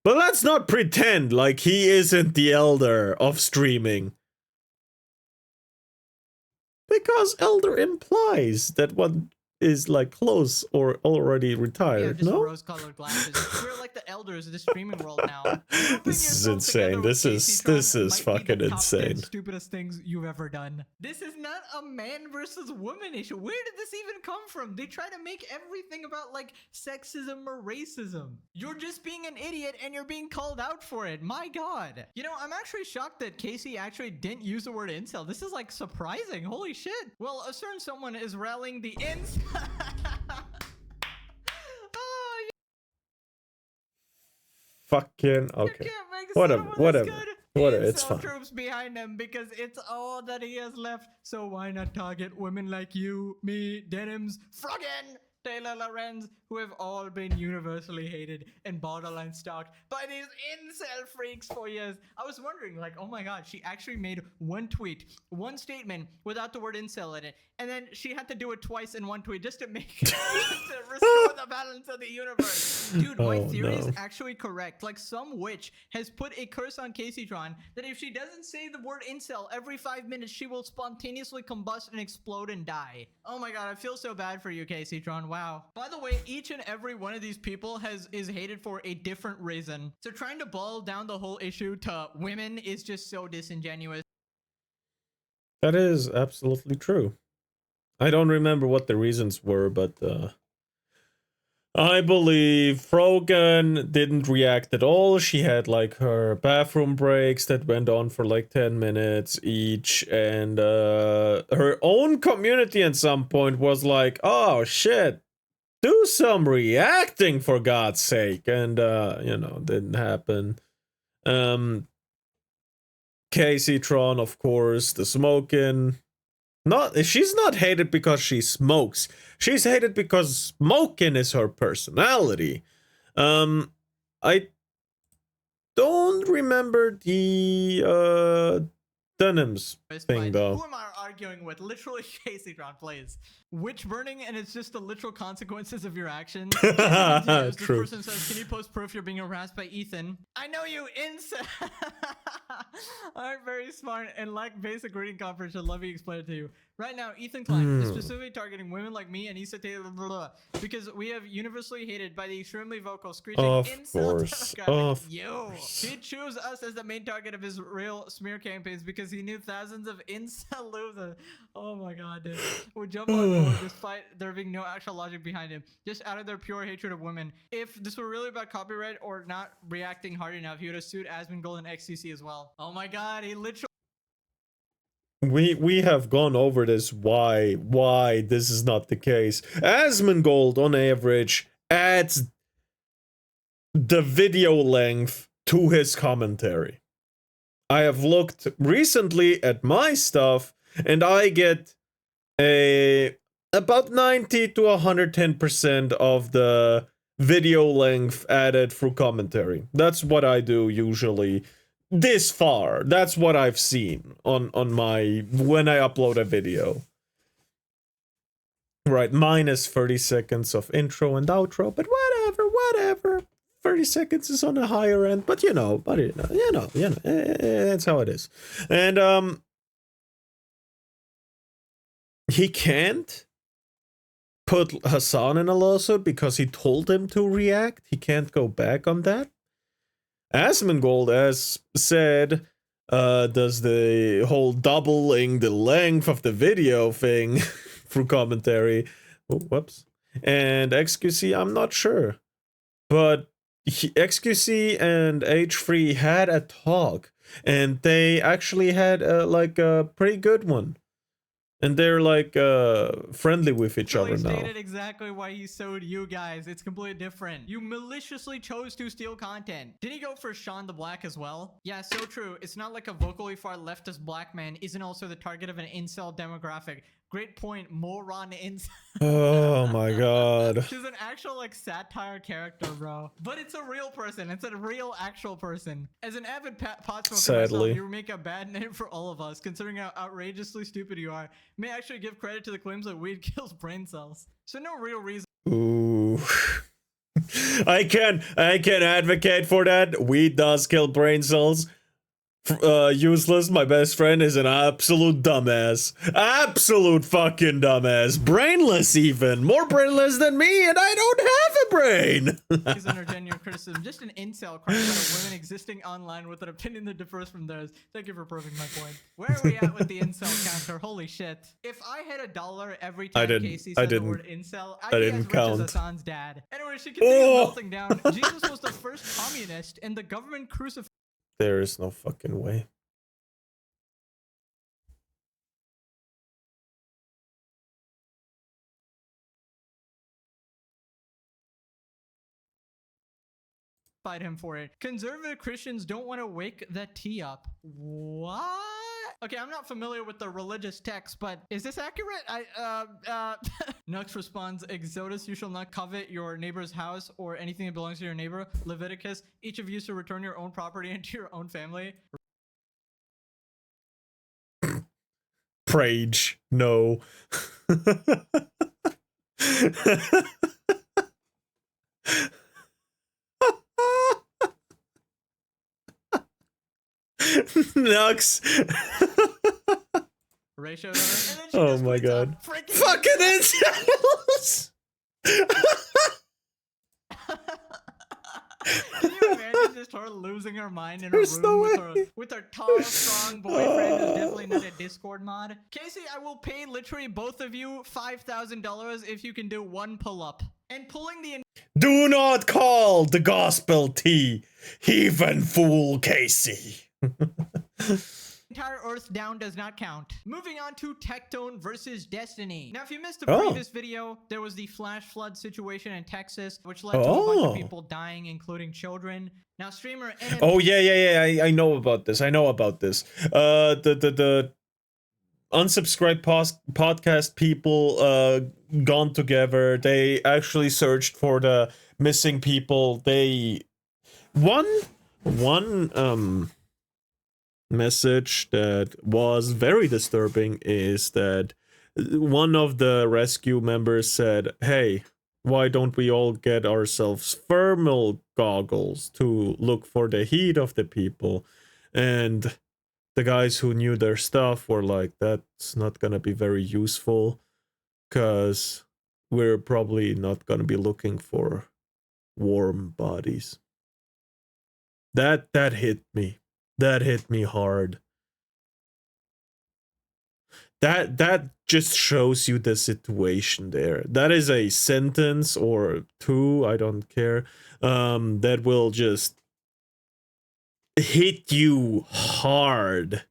But let's not pretend like he isn't the elder of streaming. Because elder implies that one is like close or already retired, just no? rose-colored glasses. We're like the elders of the streaming world now. This is insane. This is fucking insane. Stupidest things you've ever done. This is not a man versus woman issue. Where did this even come from? They try to make everything about like sexism or racism. You're just being an idiot and you're being called out for it. My God. You know, I'm actually shocked that Casey actually didn't use the word incel. This is like surprising. Holy shit. Well, a certain someone is rallying the incel. Oh, fucking okay. Whatever. It's fine. Troops behind him because it's all that he has left. So why not target women like you, me, Denims, Froggen, Taylor Lorenz, who have all been universally hated and borderline stalked by these incel freaks for years. I was wondering, like, oh my God, she actually made one tweet, one statement without the word incel in it. And then she had to do it twice in one tweet just to make to restore the balance of the universe. Dude, my theory is actually correct. Like, some witch has put a curse on Caseytron that if she doesn't say the word incel every 5 minutes, she will spontaneously combust and explode and die. Oh my God, I feel so bad for you, Caseytron. Wow. By the way, each and every one of these people is hated for a different reason. So trying to boil down the whole issue to women is just so disingenuous. That is absolutely true. I don't remember what the reasons were, but I believe Froggen didn't react at all. She had like her bathroom breaks that went on for like 10 minutes each, and her own community at some point was like, oh shit, do some reacting for God's sake, and you know, didn't happen. Caseytron, of course, the smoking. She's not hated because she smokes. She's hated because smoking is her personality. I don't remember the Denims thing though. Who am I arguing with? Literally, Caseytron plays witch burning, and it's just the literal consequences of your actions. This True. person says, "Can you post proof you're being harassed by Ethan?" I know you, incel. I'm very smart and like basic reading comprehension. Let me explain it to you. Right now, Ethan Klein is specifically targeting women like me and Issa Taylor, because we have universally hated by the extremely vocal, screeching incel demographic. He chose us as the main target of his real smear campaigns because he knew thousands of incel losers. Oh my God, dude. Would jump on board despite there being no actual logic behind him, just out of their pure hatred of women. If this were really about copyright or not reacting hard enough, he would have sued Asmongold and XCC as well. Oh my God, he literally. We have gone over this, why this is not the case. Asmongold, on average, adds the video length to his commentary. I have looked recently at my stuff, and I get about 90 to 110% of the video length added through commentary. That's what I do usually. This far, that's what I've seen on my when I upload a video. Right, minus 30 seconds of intro and outro, but whatever. 30 seconds is on the higher end, but you know, that's how it is. And he can't put Hassan in a lawsuit because he told him to react. He can't go back on that. Asmongold, as said, does the whole doubling the length of the video thing through commentary. Oh, whoops. And XQC, I'm not sure. But XQC and H3 had a talk, and they actually had like a pretty good one. And they're like friendly with each other now. Stated exactly why he sued you guys. It's completely different. You maliciously chose to steal content. Did he go for Sean the Black as well? Yeah, so true. It's not like a vocally far leftist black man isn't also the target of an incel demographic. Great point, moron incel. Oh my god. She's an actual like satire character, bro. But it's a real person. It's a real actual person. As an avid pot smoker Sadly. myself, you make a bad name for all of us, considering how outrageously stupid you are. May actually give credit to the claims that weed kills brain cells. So no real reason. Ooh. I can advocate for that. Weed does kill brain cells. Useless, my best friend, is an absolute dumbass. Absolute fucking dumbass. Brainless even. More brainless than me, and I don't have a brain. He's under genuine criticism. Just an incel crying about women existing online with an opinion that differs from theirs. Thank you for proving my point. Where are we at with the incel counter? Holy shit. If I had $1 every time Casey said the word incel, I'd be as rich as Hassan's dad. Anyway, she continued melting down. Jesus was the first communist, and the government crucified. There is no fucking way. Him for it. Conservative Christians don't want to wake the tea up. What? Okay, I'm not familiar with the religious text, but is this accurate? Nux responds, Exodus, you shall not covet your neighbor's house or anything that belongs to your neighbor. Leviticus, each of you shall return your own property into your own family. Prage, no. Nux. Ratio. Oh my god. Fucking incels! Can you imagine just her losing her mind in her room with her tall, strong boyfriend who's definitely not a Discord mod? Casey, I will pay literally both of you $5,000 if you can do one pull-up. And pulling the Do not call the gospel tea, heathen fool Casey. entire Earth down does not count. Moving on to Tectone versus Destiny. Now, if you missed the previous video, there was the flash flood situation in Texas, which led to a bunch of people dying, including children. Now, streamer NM Oh yeah. I know about this. The unsubscribed podcast people gone together. They actually searched for the missing people. They one message that was very disturbing is that one of the rescue members said, hey, why don't we all get ourselves thermal goggles to look for the heat of the people? And the guys who knew their stuff were like, that's not gonna be very useful because we're probably not gonna be looking for warm bodies. That hit me. That hit me hard. That just shows you the situation there. That is a sentence or two, I don't care, that will just hit you hard.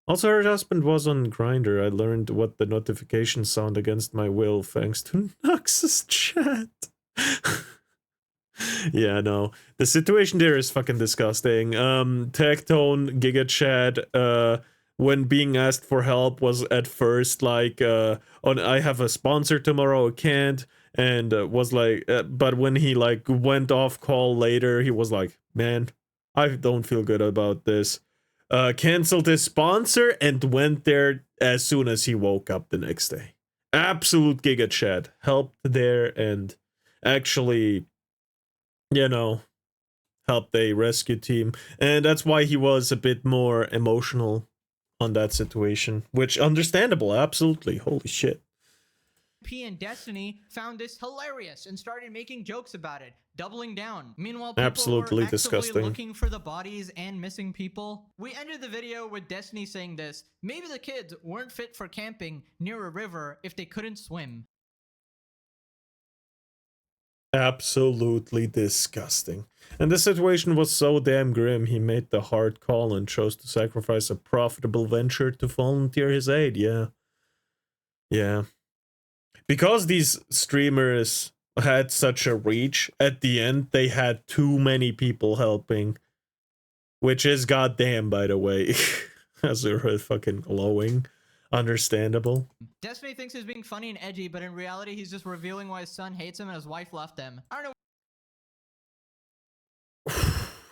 Also, her husband was on Grindr. I learned what the notifications sound against my will thanks to Nux's chat. Yeah, no. The situation there is fucking disgusting. Tectone, GigaChad, when being asked for help was at first like, I have a sponsor tomorrow, I can't, and was like, but when he like went off call later, he was like, man, I don't feel good about this. Canceled his sponsor and went there as soon as he woke up the next day. Absolute GigaChad helped there and actually, you know, helped a rescue team. And that's why he was a bit more emotional on that situation, which understandable, absolutely. Holy shit. P and Destiny found this hilarious and started making jokes about it, doubling down. Meanwhile, people Absolutely were actively disgusting. looking for the bodies and missing people. We ended the video with Destiny saying this: maybe the kids weren't fit for camping near a river if they couldn't swim. Absolutely disgusting. And the situation was so damn grim, he made the hard call and chose to sacrifice a profitable venture to volunteer his aid. Yeah. Because these streamers had such a reach, at the end they had too many people helping. Which is goddamn, by the way. As they're fucking glowing. Understandable. Destiny thinks he's being funny and edgy, but in reality, he's just revealing why his son hates him and his wife left him. I don't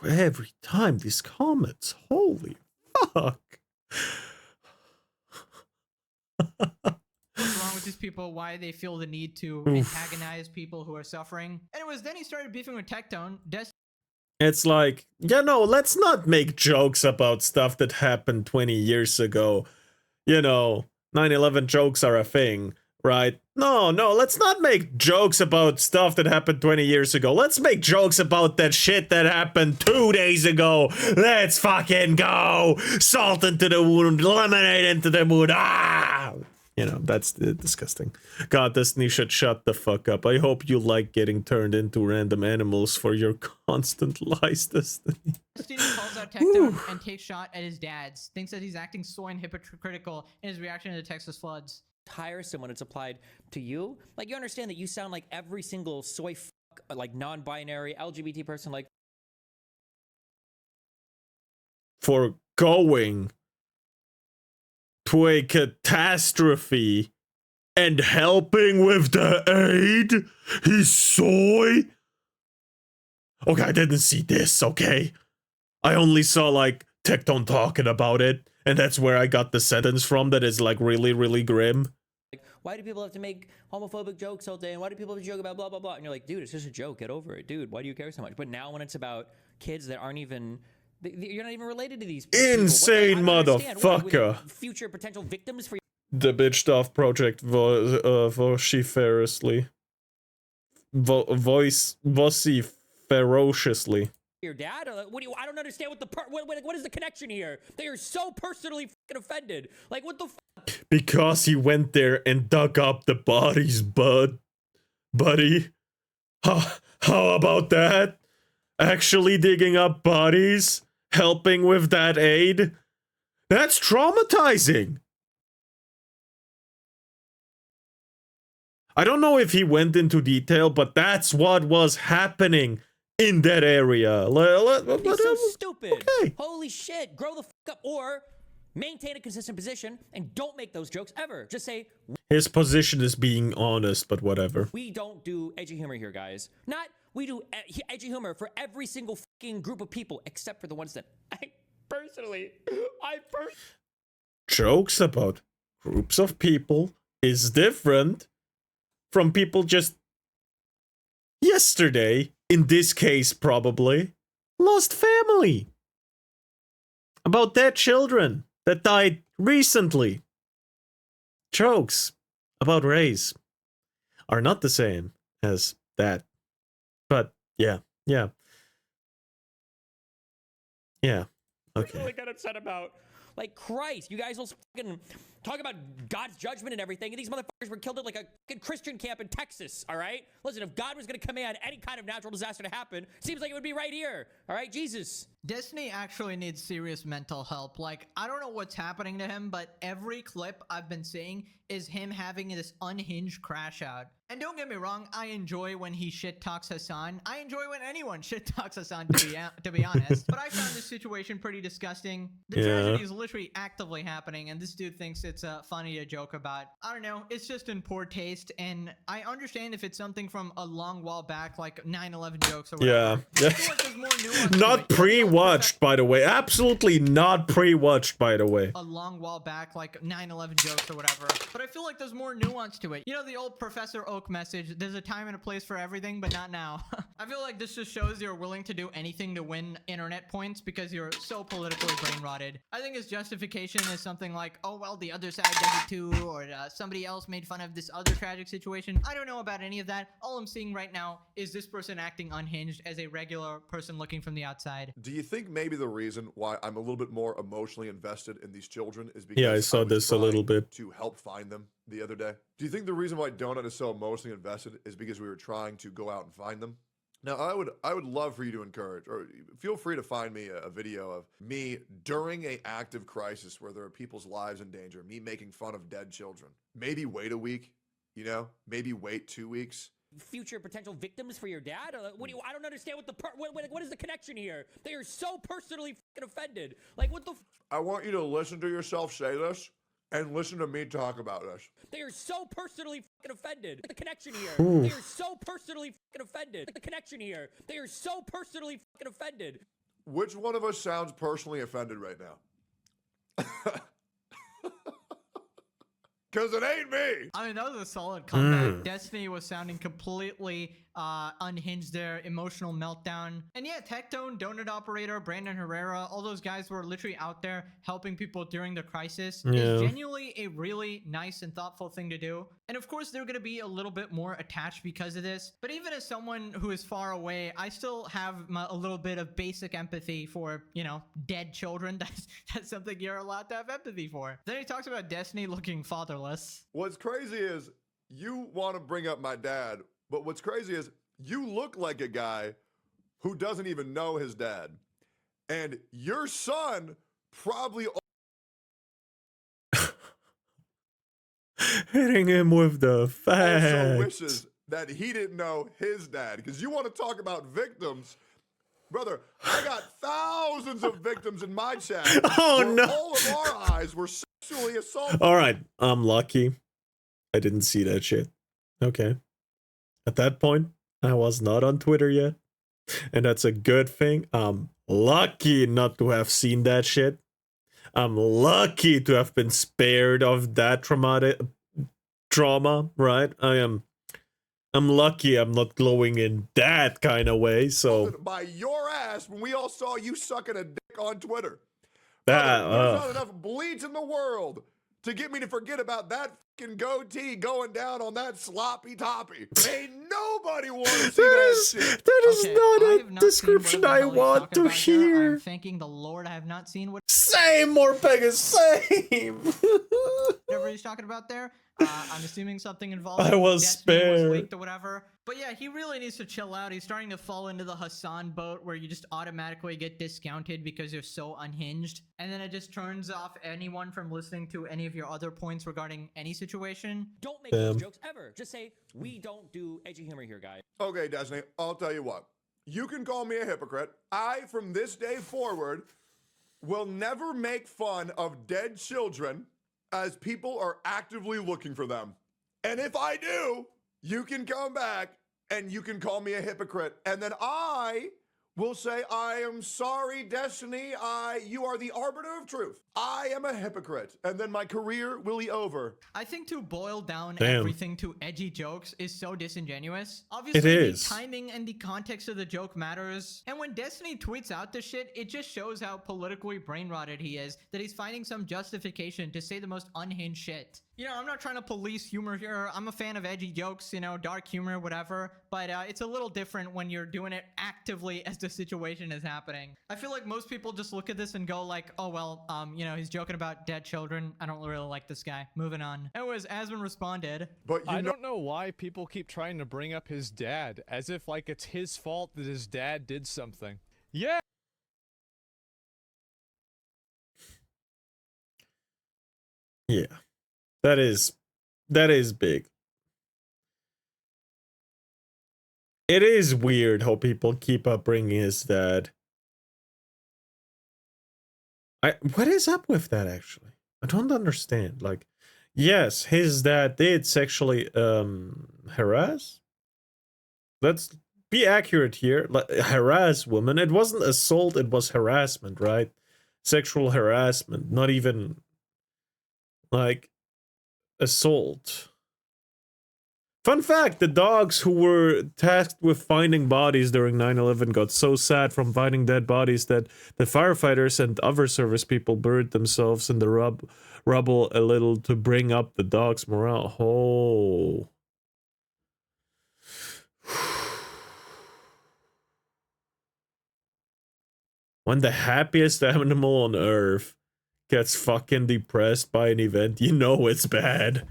know. Every time these comments, holy fuck. What's wrong with these people, why they feel the need to antagonize people who are suffering. And it was then he started beefing with Tectone. It's like, let's not make jokes about stuff that happened 20 years ago. 9/11 jokes are a thing, right? No, let's not make jokes about stuff that happened 20 years ago. Let's make jokes about that shit that happened 2 days ago. Let's fucking go! Salt into the wound, lemonade into the wound. Ah! That's disgusting. God, Destiny should shut the fuck up. I hope you like getting turned into random animals for your constant lies, Destiny. Destiny calls out Tectone and takes shot at his dad's. Thinks that he's acting soy and hypocritical in his reaction to the Texas floods. Tiresome when it's applied to you. Like, you understand that you sound like every single soy like non-binary LGBT person, like, for going to a catastrophe and helping with the aid. He's soy. Okay, I didn't see this, okay? I only saw, Tectone talking about it, and that's where I got the sentence from that is, really, really grim. why do people have to make homophobic jokes all day? And why do people have to joke about blah, blah, blah? And you're like, dude, it's just a joke. Get over it. Dude, why do you care so much? But now when it's about kids that aren't even... You're not even related to these people. Insane motherfucker. Future potential victims for the bitch stuff project vociferously. Vociferously. Your dad? What do you? I don't understand what the what is the connection here? They are so personally fucking offended. Like, what the because he went there and dug up the bodies, buddy. How about that? Actually digging up bodies? Helping with that aid? That's traumatizing. I don't know if he went into detail, but that's what was happening in that area. He's so stupid. Okay. Holy shit. Grow the fuck up or maintain a consistent position and don't make those jokes ever. Just say... His position is being honest, but whatever. We don't do edgy humor here, guys. We do edgy humor for every single fucking group of people, except for the ones that I personally... Jokes about groups of people is different from people just yesterday, in this case probably, lost family. About dead children that died recently. Jokes about race are not the same as that. But yeah. Okay. I really got upset about, like, Christ, you guys will fucking talk about God's judgment and everything, and these motherfuckers were killed at like a fucking Christian camp in Texas, all right? Listen, if God was going to command any kind of natural disaster to happen, seems like it would be right here, all right? Jesus. Destiny actually needs serious mental help. Like, I don't know what's happening to him, but every clip I've been seeing is him having this unhinged crash out. And don't get me wrong, I enjoy when he shit talks Hassan. I enjoy when anyone shit talks Hassan, to be honest. But I found this situation pretty disgusting. The tragedy is literally actively happening, and this dude thinks it's funny to joke about. I don't know, it's just in poor taste, and I understand if it's something from a long while back, like 9/11 jokes or whatever. Yeah. I feel like there's more nuance not to it. pre-watched, by the way. Absolutely not pre-watched, by the way. A long while back, like 9/11 jokes or whatever. But I feel like there's more nuance to it. You know the old Professor Oak message, there's a time and a place for everything, but not now. I feel like this just shows you're willing to do anything to win internet points because you're so politically brain rotted. I think his justification is something like, oh well, the other side does it too, or somebody else made fun of this other tragic situation. I don't know about any of that. All I'm seeing right now is this person acting unhinged as a regular person looking from the outside. Do you think maybe the reason why I'm a little bit more emotionally invested in these children is because I saw this a little bit to help find them the other day? Do you think the reason why Donut is so emotionally invested is because we were trying to go out and find them? Now, I would love for you to encourage, or feel free to find me a video of me during an active crisis where there are people's lives in danger, me making fun of dead children. Maybe wait a week, maybe wait 2 weeks. Future potential victims for your dad? What do you? I don't understand what is the connection here? They are so personally fucking offended. Like, what the? I want you to listen to yourself say this and listen to me talk about us. They are so personally fucking offended. The connection here. Ooh. They are so personally fucking offended. The connection here. They are so personally fucking offended. Which one of us sounds personally offended right now? Because it ain't me. I mean, that was a solid comeback. Destiny was sounding completely unhinged there, emotional meltdown. And yeah, Tectone, Donut Operator, Brandon Herrera, all those guys were literally out there helping people during the crisis. Yeah. It's genuinely a really nice and thoughtful thing to do. And of course, they're going to be a little bit more attached because of this. But even as someone who is far away, I still have a little bit of basic empathy for, you know, dead children. That's something you're allowed to have empathy for. Then he talks about Destiny looking fatherless. What's crazy is you want to bring up my dad, but what's crazy is you look like a guy who doesn't even know his dad. And your son probably Hitting him with the also facts. wishes that he didn't know his dad. Because you want to talk about victims. Brother, I got thousands of victims in my chat. Oh, where no. all of our eyes were sexually assaulted. All right, I'm lucky. I didn't see that shit. Okay. At that point, I was not on Twitter yet. And that's a good thing. I'm lucky not to have seen that shit. I'm lucky to have been spared of that trauma, right? I'm lucky I'm not glowing in that kind of way, so By your ass when we all saw you sucking a dick on Twitter. that There's not enough bleach in the world to get me to forget about that fucking goatee going down on that sloppy toppy. Ain't nobody want to see that shit. that is Okay, not I a have not seen description whatever I the hell he's want talking to about here. hear. I'm thanking the Lord I have not seen Same, MorePegasus, same. whatever he's talking about there. I'm assuming something involving I was Destiny was spared. leaked or whatever. But yeah, he really needs to chill out. He's starting to fall into the Hassan boat where you just automatically get discounted because you're so unhinged. And then it just turns off anyone from listening to any of your other points regarding any situation. Don't make those jokes ever. Just say, we don't do edgy humor here, guys. Okay, Destiny, I'll tell you what. You can call me a hypocrite. I, from this day forward, will never make fun of dead children as people are actively looking for them. And if I do, you can come back and you can call me a hypocrite. And then I will say, I am sorry, Destiny. You are the arbiter of truth. I am a hypocrite. And then my career will be over. I think to boil down Damn. everything to edgy jokes is so disingenuous. Obviously, is. the timing and the context of the joke matters. And when Destiny tweets out this shit, it just shows how politically brain-rotted he is, that he's finding some justification to say the most unhinged shit. You know, I'm not trying to police humor here. I'm a fan of edgy jokes, you know, dark humor, whatever. But it's a little different when you're doing it actively as the situation is happening. I feel like most people just look at this and go like, oh, well, you know, he's joking about dead children. I don't really like this guy. Moving on. Anyways, Asmon responded. But I don't know why people keep trying to bring up his dad as if like it's his fault that his dad did something. Yeah. Yeah. That is big. It is weird how people keep up bringing his dad. What is up with that actually? I don't understand. Like, yes, his dad did sexually harass. Let's be accurate here. Like, harass women. It wasn't assault, it was harassment, right? Sexual harassment, not even like assault. Fun fact, the dogs who were tasked with finding bodies during 9/11 got so sad from finding dead bodies that the firefighters and other service people buried themselves in the rubble a little to bring up the dogs' morale. Oh. When the happiest animal on earth gets fucking depressed by an event, you know it's bad.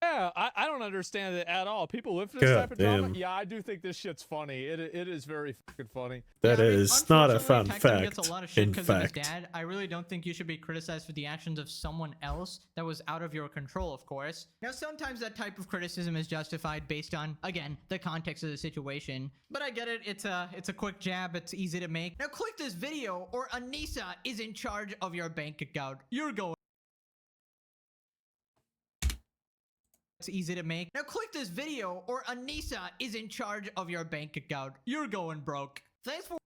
Yeah, I don't understand it at all. People live for this God type of drama. damn. Yeah, I do think this shit's funny. It is very fucking funny. That Yeah, I mean, is not a fun unfortunately, Tecton fact. gets a lot of shit In because of his fact, dad. I really don't think you should be criticized for the actions of someone else that was out of your control, of course. Now, sometimes that type of criticism is justified based on, again, the context of the situation. But I get it. It's a quick jab. It's easy to make. Now, click this video or Anissa is in charge of your bank account. You're going It's easy to make. Now click this video or Anissa is in charge of your bank account. You're going broke. Thanks for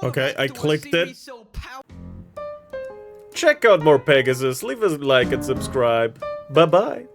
Okay, I clicked it. So Check out MorePegasus. Leave us a like and subscribe. Bye-bye.